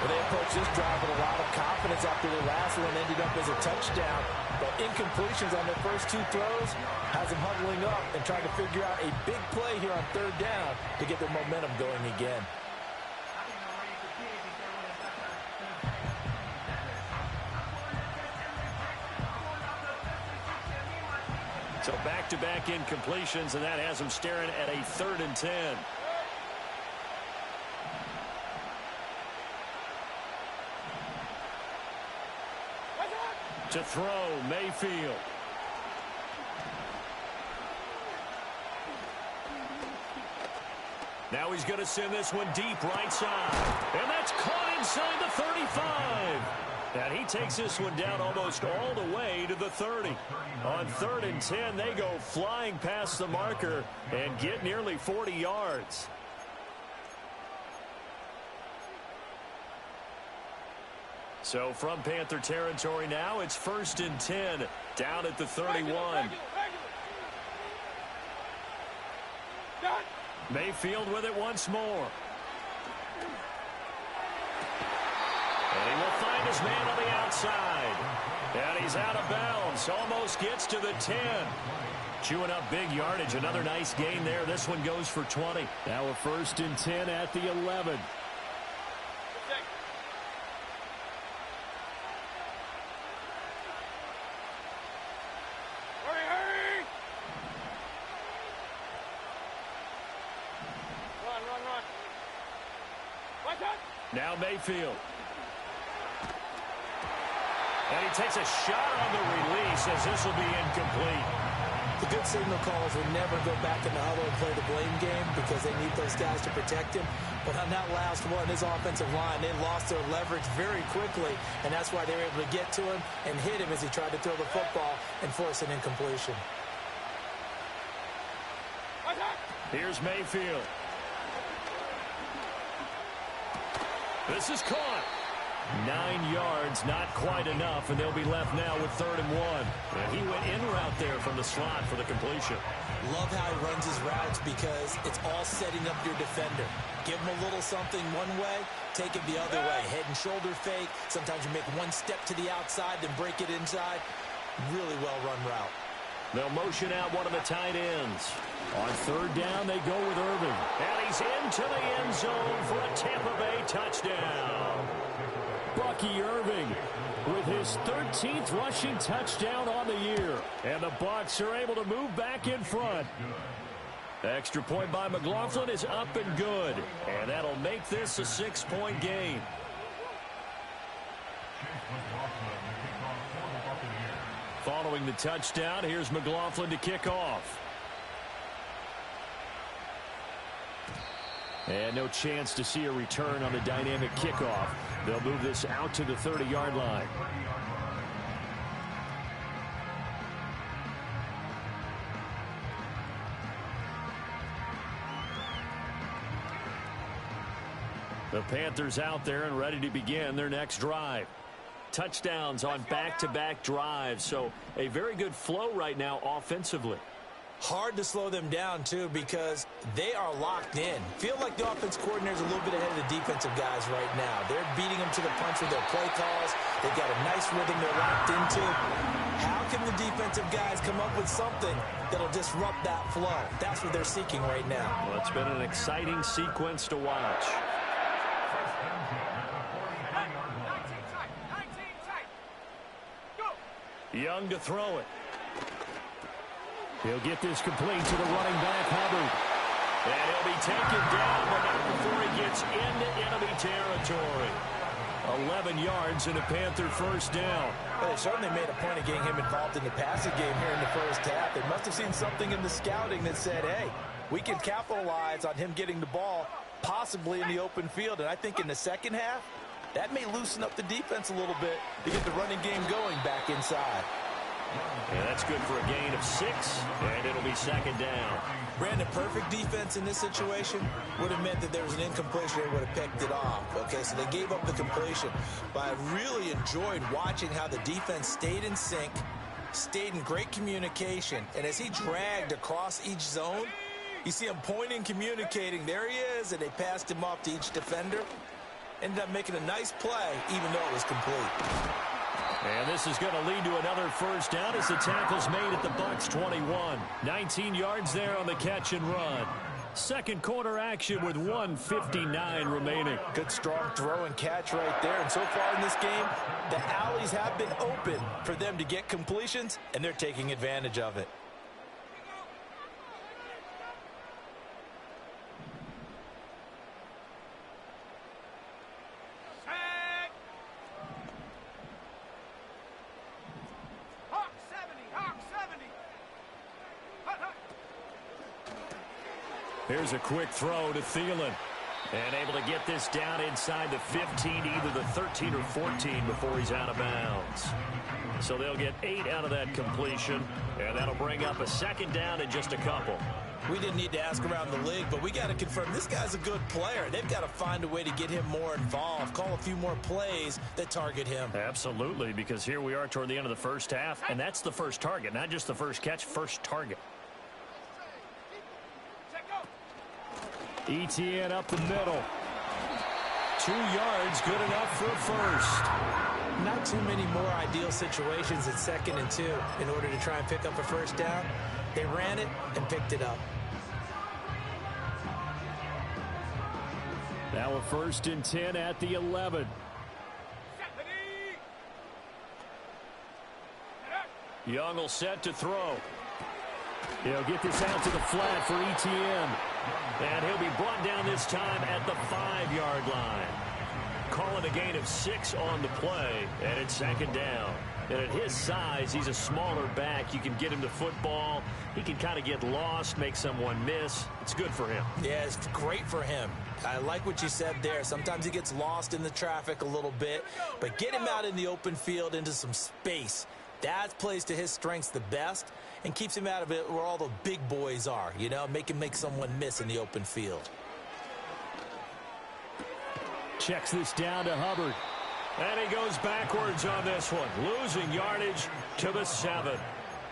Well, they approached this drive with a lot of confidence after their last one ended up as a touchdown. But incompletions on their first 2 throws has them huddling up and trying to figure out a big play here on 3rd down to get their momentum going again. So back-to-back incompletions, and that has them staring at a 3rd and 10. To throw, Mayfield. Now he's going to send this one deep right side. And that's caught inside the 35. And he takes this one down almost all the way to the 30. On 3rd and 10, they go flying past the marker and get nearly 40 yards. So from Panther territory now, it's 1st and 10 down at the 31. Mayfield with it once more. And he will find his man on the outside. And he's out of bounds. Almost gets to the 10. Chewing up big yardage. Another nice gain there. This one goes for 20. Now a 1st and 10 at the 11. Hurry! Run. Now Mayfield. And he takes a shot on the release as this will be incomplete. The good signal callers will never go back in the huddle and play the blame game because they need those guys to protect him. But on that last one, his offensive line, they lost their leverage very quickly, and that's why they were able to get to him and hit him as he tried to throw the football and force an incompletion. Here's Mayfield. This is caught. 9 yards, not quite enough, and they'll be left now with 3rd and 1. And he went in route there from the slot for the completion. Love how he runs his routes because it's all setting up your defender. Give him a little something one way, take it the other way. Head and shoulder fake. Sometimes you make one step to the outside, then break it inside. Really well run route. They'll motion out one of the tight ends. On third down, they go with Irving. And he's into the end zone for a Tampa Bay touchdown. Bucky Irving with his 13th rushing touchdown on the year. And the Bucs are able to move back in front. Extra point by McLaughlin is up and good. And that'll make this a 6-point game. Following the touchdown, here's McLaughlin to kick off. And no chance to see a return on the dynamic kickoff. They'll move this out to the 30-yard line. The Panthers out there and ready to begin their next drive. Touchdowns on back-to-back drives, so a very good flow right now offensively. Hard to slow them down, too, because they are locked in. Feel like the offense coordinator's a little bit ahead of the defensive guys right now. They're beating them to the punch with their play calls. They've got a nice rhythm they're locked into. How can the defensive guys come up with something that'll disrupt that flow? That's what they're seeking right now. Well, it's been an exciting sequence to watch. Young to throw it. He'll get this complete to the running back, Hubbard. And he'll be taken down, but not before he gets into enemy territory. 11 yards and a Panther first down. Well, they certainly made a point of getting him involved in the passing game here in the first half. They must have seen something in the scouting that said, hey, we can capitalize on him getting the ball possibly in the open field. And I think in the second half, that may loosen up the defense a little bit to get the running game going back inside. And that's good for a gain of 6, and it'll be second down. Brandon, perfect defense in this situation would have meant that there was an incompletion. They would have picked it off. Okay, so they gave up the completion. But I really enjoyed watching how the defense stayed in sync, stayed in great communication. And as he dragged across each zone, you see him pointing, communicating. There he is, and they passed him off to each defender. Ended up making a nice play, even though it was complete. And this is going to lead to another first down as the tackle's made at the Bucs 21. 19 yards there on the catch and run. Second quarter action with 1:59 remaining. Good strong throw and catch right there. And so far in this game, the alleys have been open for them to get completions, and they're taking advantage of it. Here's a quick throw to Thielen. And able to get this down inside the 15, either the 13 or 14 before he's out of bounds. So they'll get 8 out of that completion, and that'll bring up a second down in just a couple. We didn't need to ask around the league, but we got to confirm this guy's a good player. They've got to find a way to get him more involved, call a few more plays that target him. Absolutely, because here we are toward the end of the first half, and that's the first target, not just the first catch, first target. ETN up the middle. 2 yards, good enough for a first. Not too many more ideal situations at 2nd and 2 in order to try and pick up a first down. They ran it and picked it up. Now a 1st and 10 at the 11. Young will set to throw. He'll get this out to the flat for ETN. And he'll be brought down this time at the 5-yard line. Calling a gain of 6 on the play, and it's second down. And at his size, he's a smaller back. You can get him the football. He can kind of get lost, make someone miss. It's good for him. Yeah, it's great for him. I like what you said there. Sometimes he gets lost in the traffic a little bit, but get him out in the open field into some space. That plays to his strengths the best and keeps him out of it where all the big boys are, you know, make someone miss in the open field. Checks this down to Hubbard. And he goes backwards on this one, losing yardage to the 7.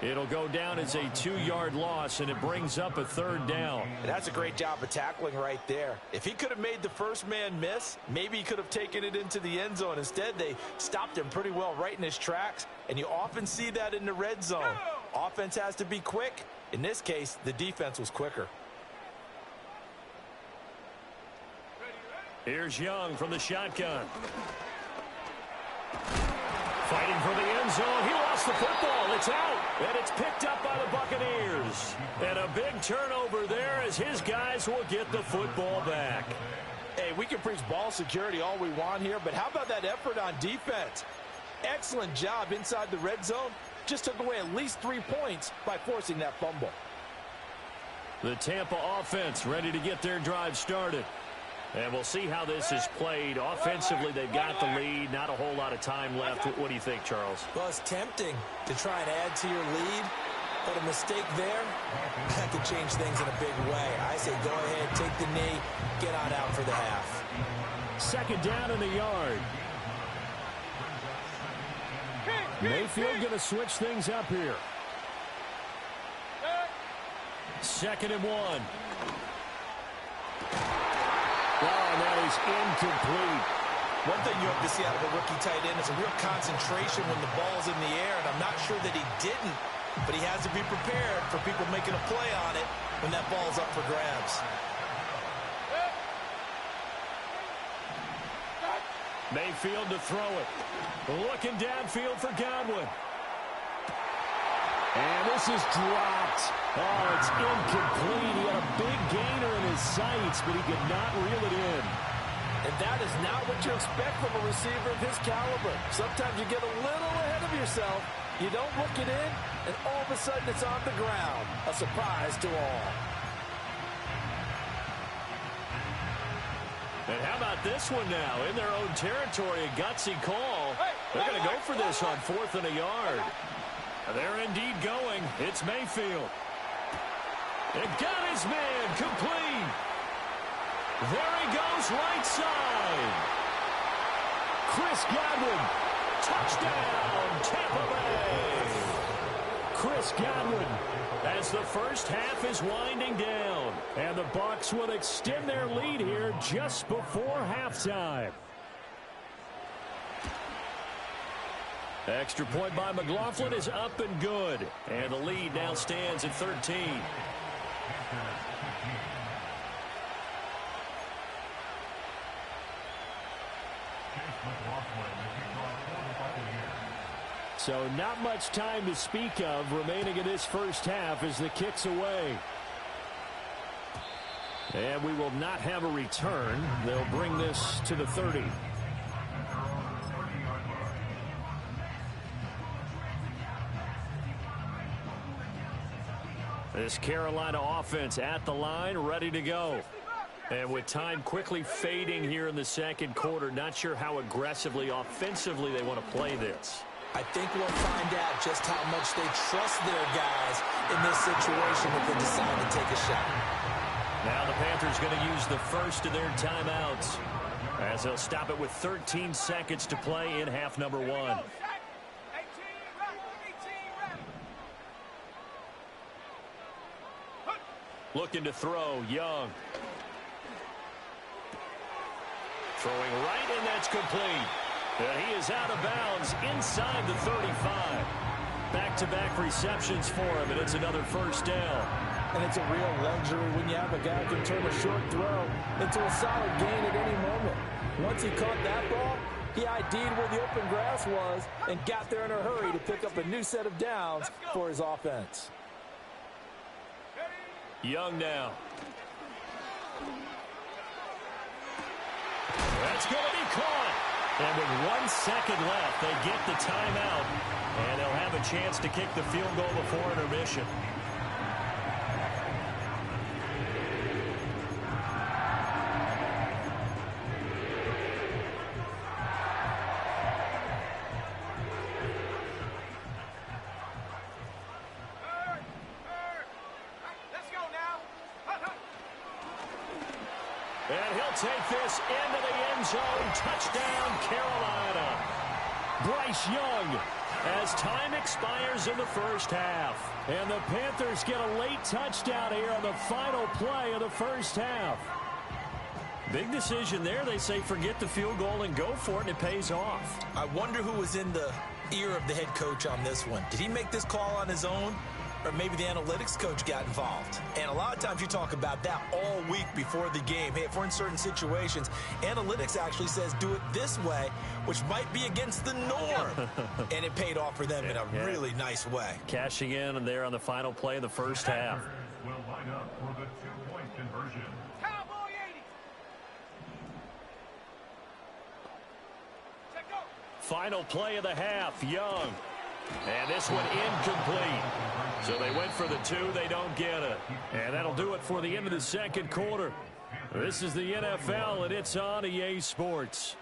It'll go down as a 2-yard loss, and it brings up a 3rd down. And that's a great job of tackling right there. If he could have made the first man miss, maybe he could have taken it into the end zone. Instead, they stopped him pretty well right in his tracks, and you often see that in the red zone. Offense has to be quick. In this case, the defense was quicker. Here's Young from the shotgun. Fighting for the end zone. He lost the football. It's out. And it's picked up by the Buccaneers. And a big turnover there as his guys will get the football back. Hey, we can preach ball security all we want here, but how about that effort on defense? Excellent job inside the red zone. Just took away at least 3 points by forcing that fumble. The Tampa offense ready to get their drive started. And we'll see how this is played. Offensively, they've got the lead. Not a whole lot of time left. What do you think, Charles? Well, it's tempting to try and add to your lead, but a mistake there, that could change things in a big way. I say go ahead, take the knee, get on out for the half. Second down in the yard. Mayfield going to switch things up here. Second and 1. Oh, and that is incomplete. One thing you have to see out of a rookie tight end is a real concentration when the ball's in the air, and I'm not sure that he didn't, but he has to be prepared for people making a play on it when that ball's up for grabs. Mayfield to throw it. Looking downfield for Godwin. And this is dropped. Oh, it's incomplete. He had a big gainer in his sights, but he could not reel it in. And that is not what you expect from a receiver of his caliber. Sometimes you get a little ahead of yourself. You don't look it in, and all of a sudden it's on the ground. A surprise to all. And how about this one now? In their own territory, a gutsy call. They're going to go for this on 4th and a yard. They're indeed going. It's Mayfield. It got his man complete. There he goes, right side. Chris Godwin. Touchdown, Tampa Bay. Chris Godwin as the first half is winding down. And the Bucs will extend their lead here just before halftime. Extra point by McLaughlin is up and good. And the lead now stands at 13. So not much time to speak of remaining in this first half as the kick's away. And we will not have a return. They'll bring this to the 30. This Carolina offense at the line, ready to go. And with time quickly fading here in the second quarter, not sure how aggressively, offensively they want to play this. I think we'll find out just how much they trust their guys in this situation if they decide to take a shot. Now the Panthers going to use the first of their timeouts as they'll stop it with 13 seconds to play in half number 1. Looking to throw, Young. Throwing right, and that's complete. And he is out of bounds inside the 35. Back-to-back receptions for him, and it's another first down. And it's a real luxury when you have a guy who can turn a short throw into a solid gain at any moment. Once he caught that ball, he ID'd where the open grass was and got there in a hurry to pick up a new set of downs for his offense. Young now. That's going to be caught. And with 1 second left, they get the timeout. And they'll have a chance to kick the field goal before intermission. And he'll take this into the end zone. Touchdown, Carolina. Bryce Young as time expires in the first half. And the Panthers get a late touchdown here on the final play of the first half. Big decision there. They say forget the field goal and go for it, and it pays off. I wonder who was in the ear of the head coach on this one. Did he make this call on his own? Or maybe the analytics coach got involved. And a lot of times you talk about that all week before the game. Hey, if we're in certain situations, analytics actually says do it this way, which might be against the norm. And it paid off for them in a really nice way. Cashing in and there on the final play of the first half. Will line up for the two-point conversion. Cowboy 80. Check go. Final play of the half, Young. And this one incomplete. So they went for the two. They don't get it. And that'll do it for the end of the second quarter. This is the NFL, and it's on EA Sports.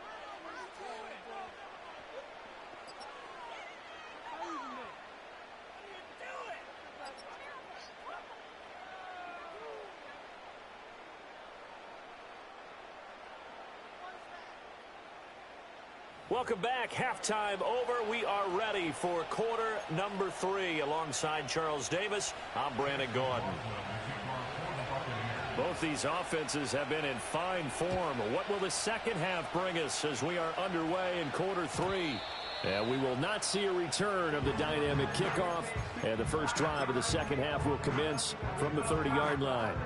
Welcome back. Halftime over. We are ready for quarter number 3. Alongside Charles Davis, I'm Brandon Gordon. Both these offenses have been in fine form. What will the second half bring us as we are underway in quarter 3? And we will not see a return of the dynamic kickoff. And the first drive of the second half will commence from the 30-yard line.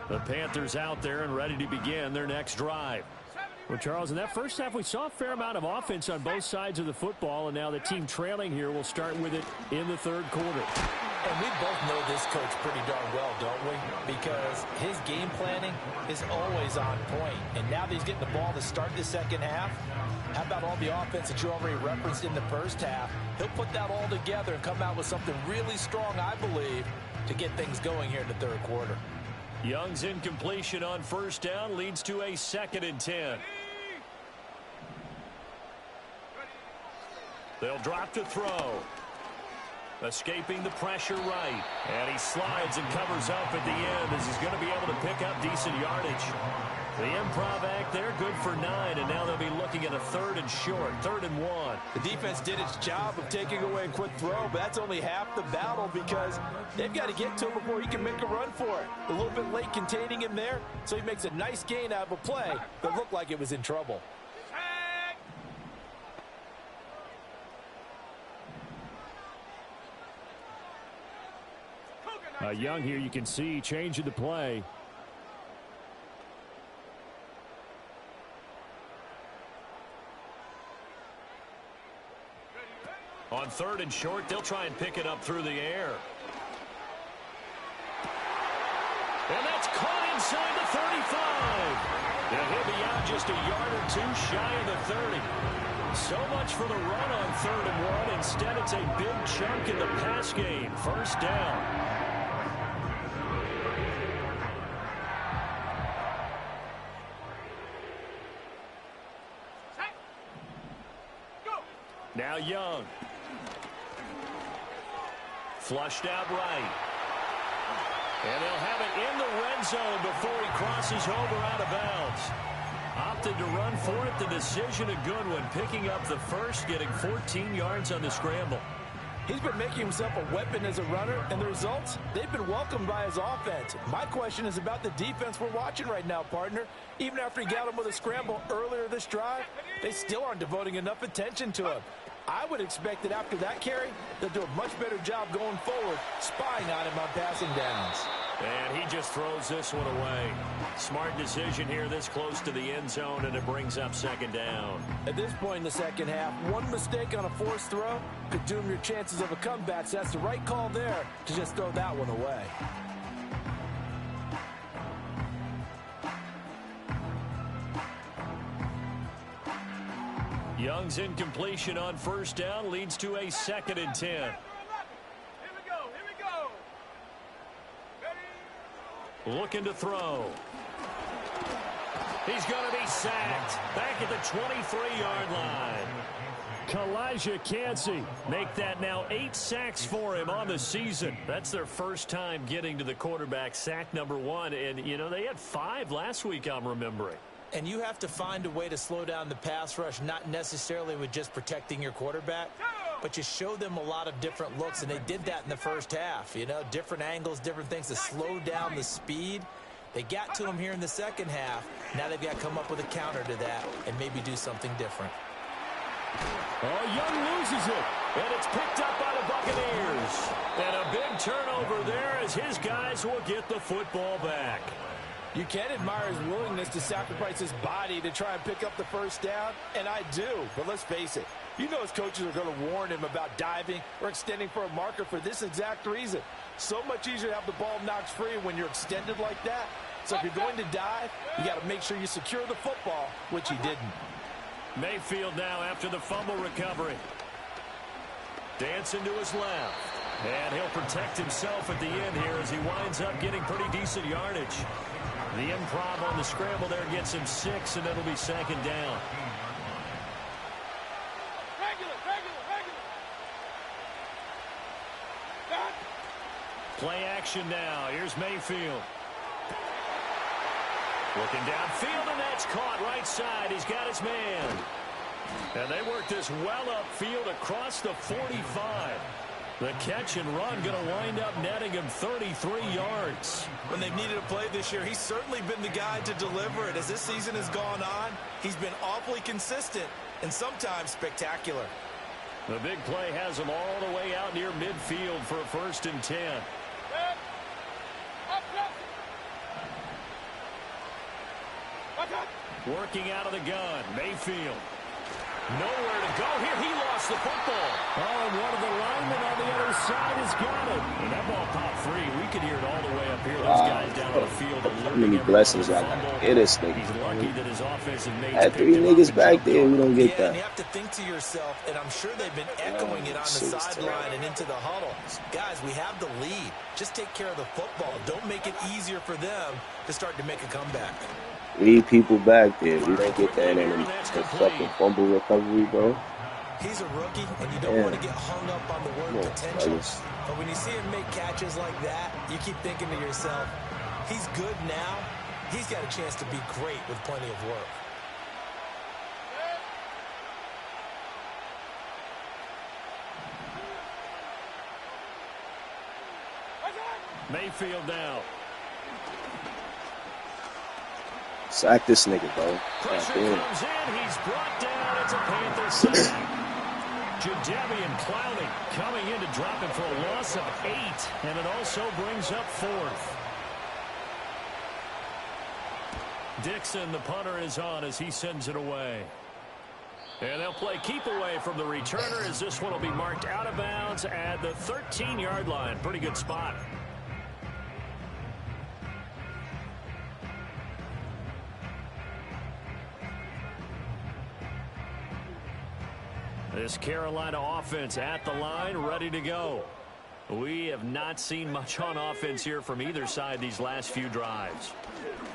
The Panthers out there and ready to begin their next drive. Well, Charles, in that first half, we saw a fair amount of offense on both sides of the football, and now the team trailing here will start with it in the third quarter. And we both know this coach pretty darn well, don't we? Because his game planning is always on point. And now that he's getting the ball to start the second half, how about all the offense that you already referenced in the first half? He'll put that all together and come out with something really strong, I believe, to get things going here in the third quarter. Young's incompletion on first down leads to a 2nd and 10. They'll drop to throw. Escaping the pressure right. And he slides and covers up at the end as he's going to be able to pick up decent yardage. The improv act there, good for 9, and now they'll be looking at a 3rd and short, 3rd and 1. The defense did its job of taking away a quick throw, but that's only half the battle because they've got to get to him before he can make a run for it. A little bit late containing him there, so he makes a nice gain out of a play that looked like it was in trouble. Young here, you can see changing the play. On 3rd and short, they'll try and pick it up through the air. And that's caught inside the 35. And he'll be out just a yard or 2 shy of the 30. So much for the run on 3rd and 1. Instead, it's a big chunk in the pass game. First down. Now Young. Flushed out right. And they'll have it in the red zone before he crosses over out of bounds. Opted to run for it. The decision a good one. Picking up the first, getting 14 yards on the scramble. He's been making himself a weapon as a runner, and the results, they've been welcomed by his offense. My question is about the defense we're watching right now, partner. Even after he got him with a scramble earlier this drive, they still aren't devoting enough attention to him. I would expect that after that carry, they'll do a much better job going forward, spying on him on passing downs. And he just throws this one away. Smart decision here this close to the end zone, and it brings up 2nd down. At this point in the second half, one mistake on a forced throw could doom your chances of a comeback. So that's the right call there to just throw that one away. Young's incompletion on first down leads to a 2nd and 10. Here we go. Ready? Looking to throw. He's going to be sacked back at the 23-yard line. Kalijah Cansey make that now 8 sacks for him on the season. That's their first time getting to the quarterback, sack number 1. And, you know, they had 5 last week, I'm remembering. And you have to find a way to slow down the pass rush, not necessarily with just protecting your quarterback, but you show them a lot of different looks, and they did that in the first half. You know, different angles, different things to slow down the speed. They got to him here in the second half. Now they've got to come up with a counter to that and maybe do something different. Oh, Young loses it, and it's picked up by the Buccaneers. And a big turnover there as his guys will get the football back. You can admire his willingness to sacrifice his body to try and pick up the first down, and I do. But let's face it, you know his coaches are going to warn him about diving or extending for a marker for this exact reason. So much easier to have the ball knocked free when you're extended like that. So if you're going to dive, you got to make sure you secure the football, which he didn't. Mayfield now after the fumble recovery. Dancing to his left. And he'll protect himself at the end here as he winds up getting pretty decent yardage. The improv on the scramble there gets him 6, and it'll be second down. Play action now. Here's Mayfield. Looking downfield, and that's caught right side. He's got his man. And they work this well upfield across the 45. The catch and run going to wind up netting him 33 yards. When they've needed a play this year, he's certainly been the guy to deliver it. As this season has gone on, he's been awfully consistent and sometimes spectacular. The big play has him all the way out near midfield for a 1st and 10. Working out of the gun, Mayfield. Nowhere to go here. He lost the football. Oh, and one of the linemen on the other side has got it. And that ball popped free. We could hear it all the way up here. Those guys down on the field how many blessings I got to get this nigga. He's lucky that his offensive mates had 3 niggas back there. We don't get that. And you have to think to yourself, and I'm sure they've been echoing it on the sideline and into the huddle. Guys, we have the lead. Just take care of the football. Don't make it easier for them to start to make a comeback. 3 people back there. We don't get that in the fucking fumble recovery, bro. He's a rookie, and you don't want to get hung up on the word potential. But when you see him make catches like that, you keep thinking to yourself, he's good now. He's got a chance to be great with plenty of work. Mayfield now. Sack this nigga, bro. Pressure comes in. He's brought down. It's a Panther sack. Jadeveon Clowney coming in to drop him for a loss of 8. And it also brings up 4th. Dixon, the punter, is on as he sends it away. And they'll play keep away from the returner as this one will be marked out of bounds at the 13-yard line. Pretty good spot. This Carolina offense at the line, ready to go. We have not seen much on offense here from either side these last few drives.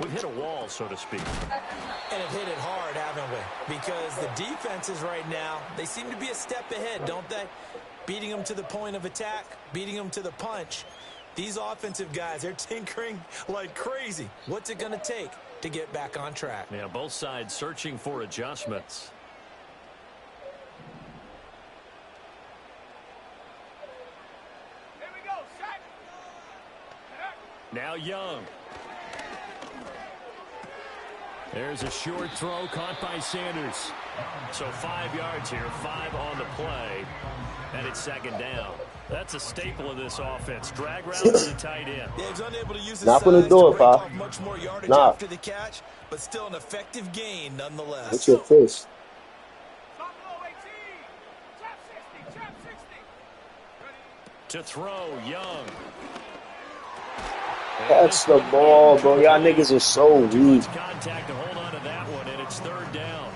We've hit a wall, so to speak. And have hit it hard, haven't we? Because the defenses right now, they seem to be a step ahead, don't they? Beating them to the point of attack, beating them to the punch. These offensive guys, they're tinkering like crazy. What's it going to take to get back on track? Yeah, both sides searching for adjustments. Now Young. There's a short throw caught by Sanders. So 5 yards here, 5 on the play. And it's second down. That's a staple of this offense. Drag route to the tight end. Yeah, he's unable to use his Knock size on the door, to break off pal. much more yardage Knock. after the catch, but still an effective gain nonetheless. What's your fist? To throw, Young. Catch the ball, bro. Y'all niggas are so weak. Contact to hold on to that one, and it's third down.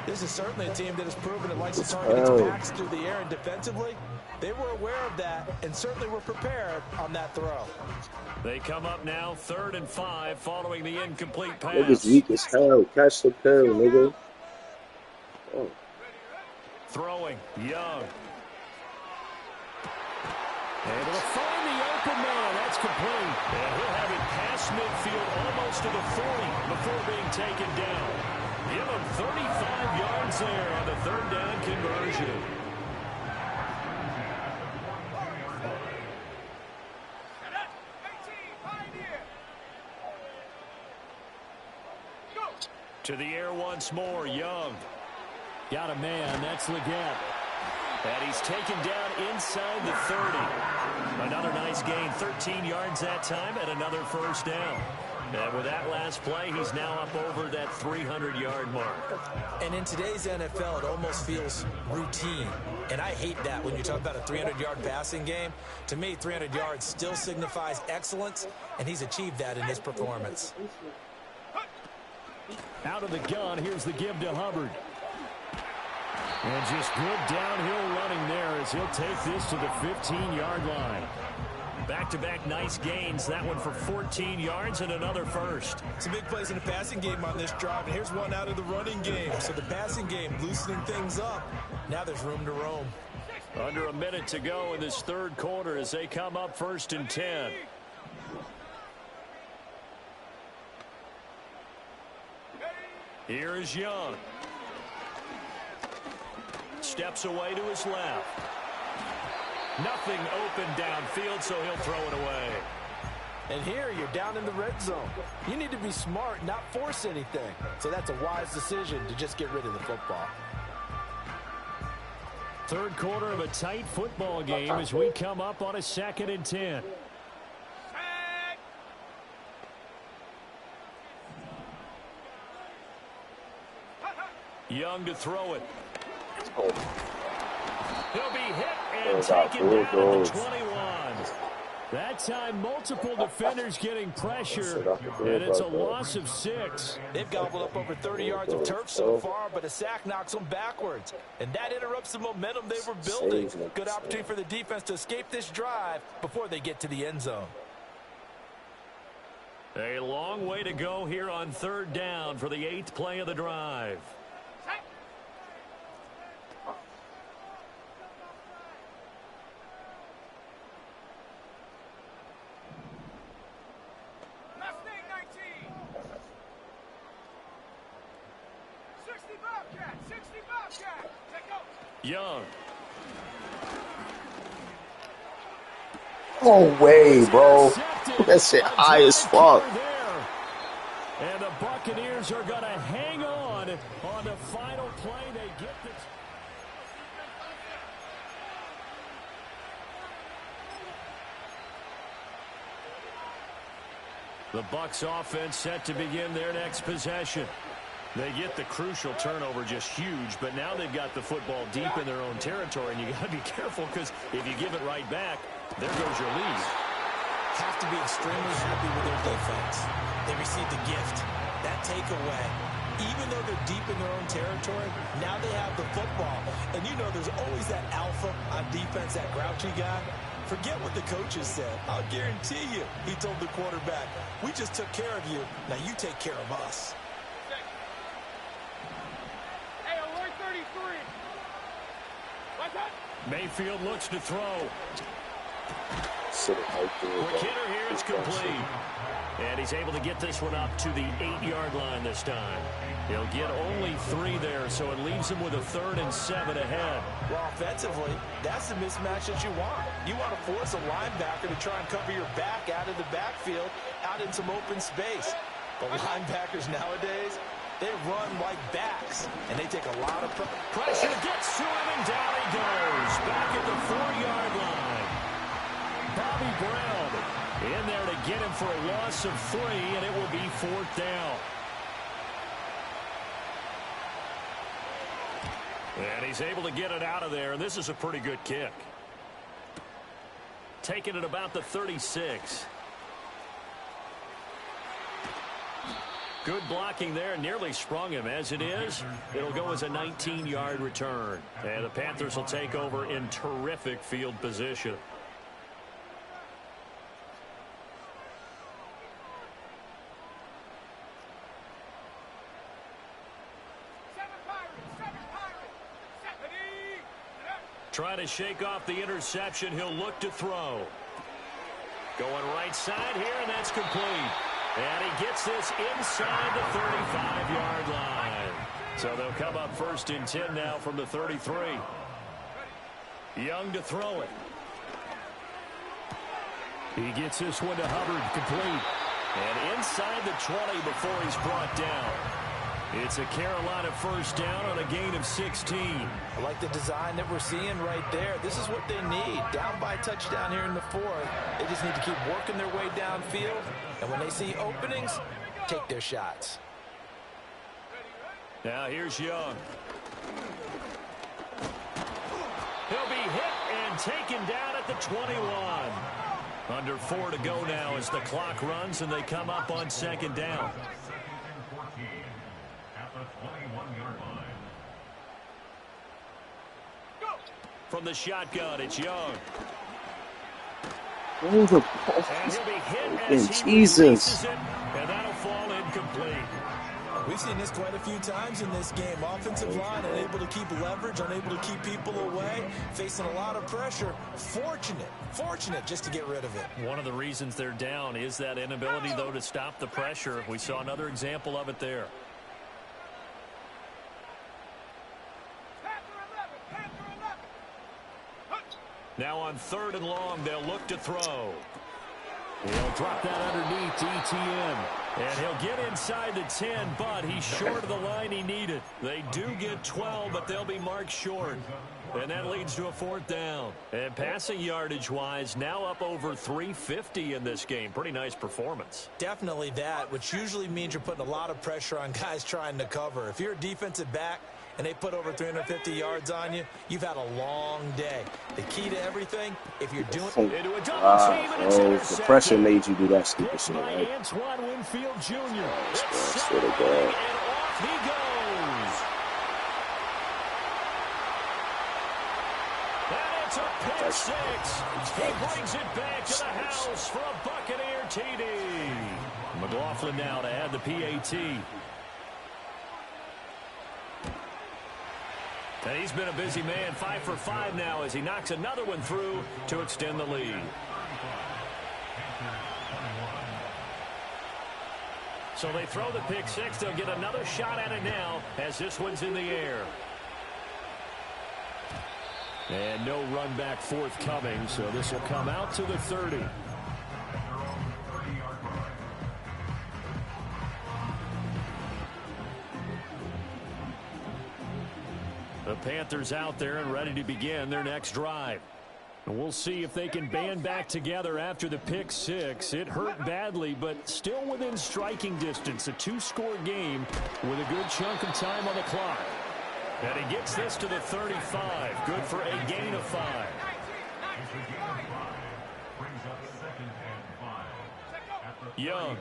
This is certainly a team that has proven it likes to target its backs through the air, and defensively, they were aware of that and certainly were prepared on that throw. They come up now, 3rd and 5, following the incomplete pass. Niggas weak as hell. Catch the pill, nigga. Oh. Throwing, Young. Able to find the open man. That's complete. And he'll have it past midfield almost to the 40 before being taken down. Give him 35 yards there on the 3rd down conversion. To the air once more, Young. Got a man, that's Leggett. And he's taken down inside the 30. Another nice gain, 13 yards that time, and another first down. And with that last play, he's now up over that 300-yard mark. And in today's NFL, it almost feels routine. And I hate that when you talk about a 300-yard passing game. To me, 300 yards still signifies excellence, and he's achieved that in this performance. Out of the gun, here's the give to Hubbard. And just good downhill running there as he'll take this to the 15-yard line. Back-to-back nice gains. That one for 14 yards and another first. Some big plays in the passing game on this drive, and here's one out of the running game. So the passing game loosening things up. Now there's room to roam. Under a minute to go in this third quarter as they come up 1st and 10. Here is Young. Steps away to his left. Nothing open downfield, so he'll throw it away. And here you're down in the red zone. You need to be smart, not force anything. So that's a wise decision to just get rid of the football. Third quarter of a tight football game as we come up on a 2nd and 10. Young to throw it. He'll be hit and taken down at the 21. That time, multiple defenders getting pressure, and it's a loss of 6. They've gobbled up over 30 yards of turf so far, but a sack knocks them backwards. And that interrupts the momentum they were building. Good opportunity for the defense to escape this drive before they get to the end zone. A long way to go here on 3rd down for the 8th play of the drive. Young. No way, bro. That shit high as fuck. And the Buccaneers are going to hang on the final play. They get the Bucs offense set to begin their next possession. They get the crucial turnover, just huge, but now they've got the football deep in their own territory, and you got to be careful because if you give it right back, there goes your lead. Have to be extremely happy with their defense. They received a gift. That takeaway, even though they're deep in their own territory, now they have the football. And you know there's always that alpha on defense, that grouchy guy. Forget what the coaches said. I'll guarantee you, he told the quarterback, we just took care of you. Now you take care of us. Mayfield looks to throw. Quick hitter here, it's complete. And he's able to get this one up to the 8-yard line this time. He'll get only 3 there, so it leaves him with a 3rd and 7 ahead. Well, offensively, that's the mismatch that you want. You want to force a linebacker to try and cover your back out of the backfield, out in some open space. The linebackers nowadays, they run like backs, and they take a lot of pressure. Gets to him, and down he goes. Back at the 4-yard line. Bobby Brown in there to get him for a loss of 3, and it will be 4th down. And he's able to get it out of there, and this is a pretty good kick. Taking it about the 36. Good blocking there, nearly sprung him. As it is, it'll go as a 19-yard return. And the Panthers will take over in terrific field position. Trying to shake off the interception. He'll look to throw. Going right side here, and that's complete. And he gets this inside the 35-yard line. So they'll come up 1st and 10 now from the 33. Young to throw it. He gets this one to Hubbard, complete. And inside the 20 before he's brought down. It's a Carolina first down on a gain of 16. I like the design that we're seeing right there. This is what they need. Down by a touchdown here in the fourth. They just need to keep working their way downfield. And when they see openings, take their shots. Now here's Young. He'll be hit and taken down at the 21. Under 4 to go now as the clock runs and they come up on second down. From the shotgun, it's Young. Oh, the ball. And he'll be hit as he Jesus. releases it, and that'll fall incomplete. We've seen this quite a few times in this game. Offensive line unable to keep leverage, unable to keep people away, facing a lot of pressure. Fortunate just to get rid of it. One of the reasons they're down is that inability, though, to stop the pressure. We saw another example of it there. Now on 3rd and long, they'll look to throw. He'll drop that underneath to ETN. And he'll get inside the 10, but he's short of the line he needed. They do get 12, but they'll be marked short. And that leads to a 4th down. And passing yardage-wise, now up over 350 in this game. Pretty nice performance. Definitely that, which usually means you're putting a lot of pressure on guys trying to cover. If you're a defensive back and they put over 350 yards on you, you've had a long day. The key to everything, if you're doing into a double team and it's intercepted. The pressure made you do that stupid shit, By right? Antoine Winfield Jr. It's swear to God. and off he goes. And it's a pick six. He brings it back to the house for a Buccaneer TD. McLaughlin now to add the PAT. And he's been a busy man, 5 for 5 now as he knocks another one through to extend the lead. So they throw the pick six. They'll get another shot at it now as this one's in the air. And no run back forthcoming, so this will come out to the 30. The Panthers out there and ready to begin their next drive. And we'll see if they can band back together after the pick six. It hurt badly, but still within striking distance. A 2-score game with a good chunk of time on the clock. And he gets this to the 35. Good for a gain of 5. Young.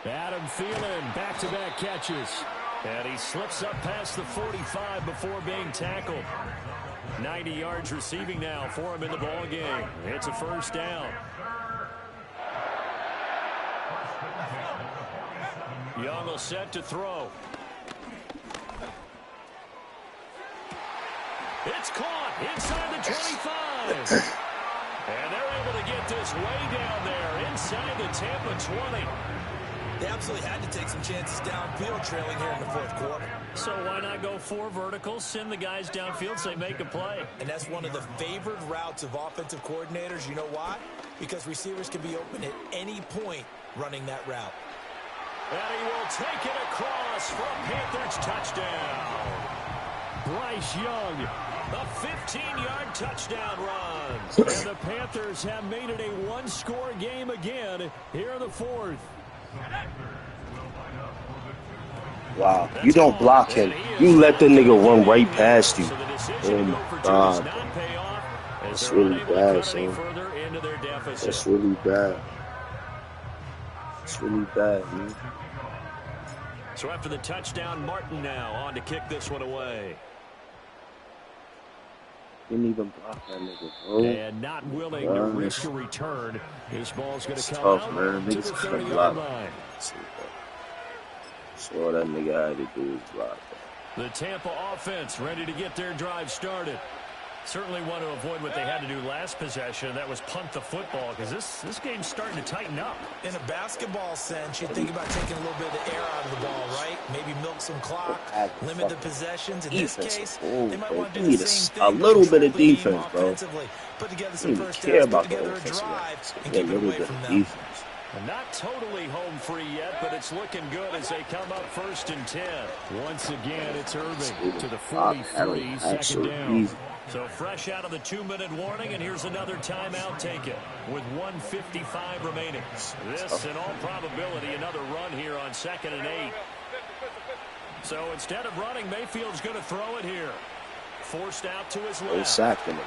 Adam Thielen, back-to-back catches. And he slips up past the 45 before being tackled. 90 yards receiving now for him in the ball game. It's a first down. Young will set to throw. It's caught inside the 25. And they're able to get this way down there inside the Tampa 20. They absolutely had to take some chances downfield trailing here in the fourth quarter. So why not go 4 verticals, send the guys downfield, say make a play? And that's one of the favored routes of offensive coordinators. You know why? Because receivers can be open at any point running that route. And he will take it across for a Panthers touchdown. Bryce Young, a 15-yard touchdown run. And the Panthers have made it a 1-score game again here in the fourth. Wow, you don't block him. You let the nigga run right past you. Oh my God. That's really bad, son. That's really bad. It's really bad, man. So after the touchdown, Martin now on to kick this one away. Didn't even block that nigga, bro. And not willing to risk a return. This ball's going to come tough, out man. to the Niggas can't 30-yard block. line. So all that nigga had to do is block. The Tampa offense ready to get their drive started. Certainly want to avoid what they had to do last possession. That was punt the football because this game's starting to tighten up. In a basketball sense, you think about taking a little bit of the air out of the ball, right? Maybe milk some clock, limit the possessions. In this case, they might want to do the same thing. A little bit of defense, bro. Put together some You first care downs, about put the together a offensive line. drive, and Yeah, keep a it little away bit from of them. defense. Not totally home free yet, but it's looking good as they come up 1st and 10. Once again, it's Irving to the 43, second down. So fresh out of the 2-minute warning, and here's another timeout taken with 1:55 remaining. This, in all probability, another run here on 2nd and 8. So instead of running, Mayfield's going to throw it here. Forced out to his left. Sacked him.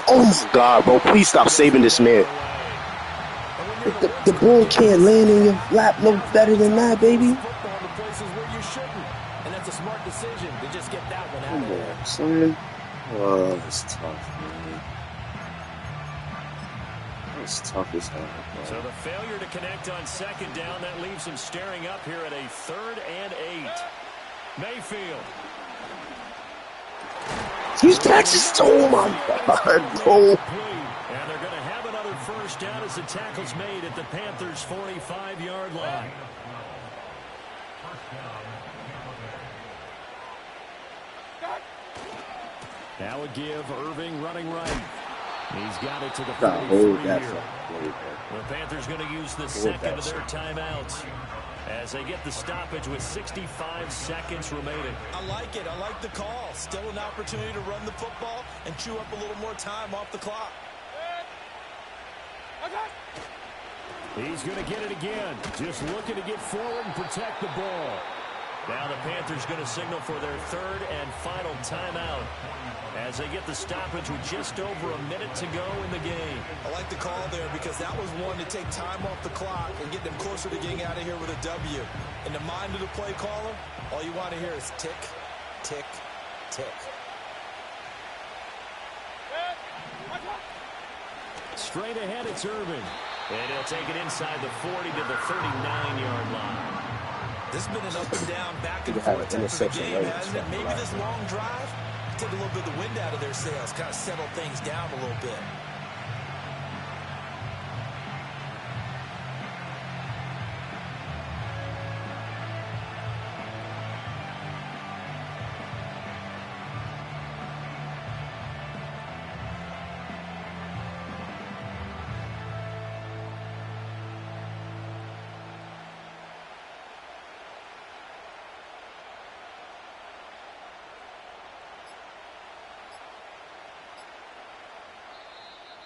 Oh my God, bro! Please stop saving this man. The ball can't land in your lap no better than that, baby. Football to places where you shouldn't, and that's a smart decision to just get that one out of there. Son. Oh, it's tough, man. It's tough as hell. So the failure to connect on 2nd down, that leaves him staring up here at a 3rd and 8. Mayfield. He's catches. Oh my God, bro. And they're going to have another 1st down as the tackle's made at the Panthers' 45-yard line. Now a give, Irving running right. He's got it to the 43 here. The Panthers going to use the second of their timeouts as they get the stoppage with 65 seconds remaining. I like it. I like the call. Still an opportunity to run the football and chew up a little more time off the clock. He's going to get it again. Just looking to get forward and protect the ball. Now the Panthers going to signal for their 3rd and final timeout as they get the stoppage with just over a minute to go in the game. I like the call there because that was one to take time off the clock and get them closer to getting out of here with a W. In the mind of the play caller, all you want to hear is tick, tick, tick. Straight ahead, it's Irving. And he'll take it inside the 40 to the 39-yard line. This has been an up and down, back and forth type of a game, hasn't it? Maybe this long drive take a little bit of the wind out of their sails, kind of settle things down a little bit.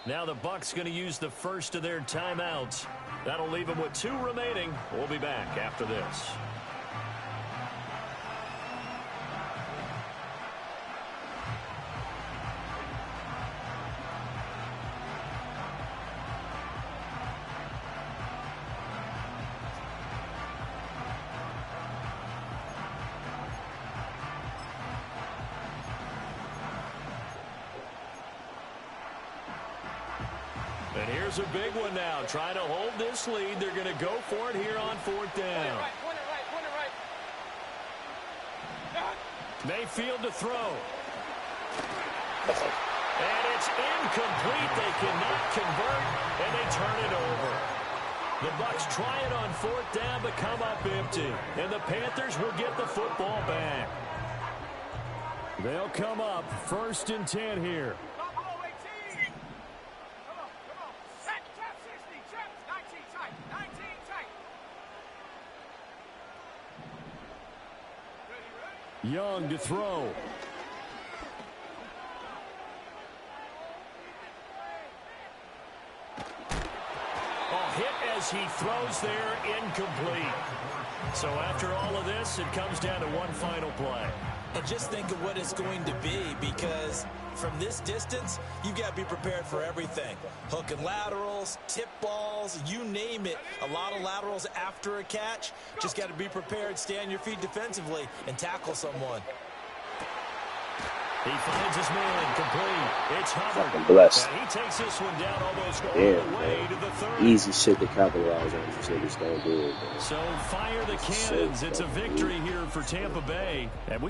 Now the Bucs going to use the first of their timeouts. That'll leave them with 2 remaining. We'll be back after this. And here's a big one now. Trying to hold this lead. They're going to go for it here on 4th down. Mayfield to throw. And it's incomplete. They cannot convert, and they turn it over. The Bucs try it on 4th down, but come up empty. And the Panthers will get the football back. They'll come up 1st and 10 here. Young to throw. Hit as he throws there, incomplete. So after all of this, it comes down to one final play. And just think of what it's going to be, because from this distance, you got to be prepared for everything. Hook and laterals, tip balls, you name it. A lot of laterals after a catch. Just got to be prepared, stay on your feet defensively, and tackle someone. He finds his man complete. It's Hubbard. Fucking blessed. And he takes this one down almost all Damn, the way man. to the 30. Easy shit to capitalize on. Just niggas don't do it, man. So fire the cannons. It's a victory here for Tampa Bay. And we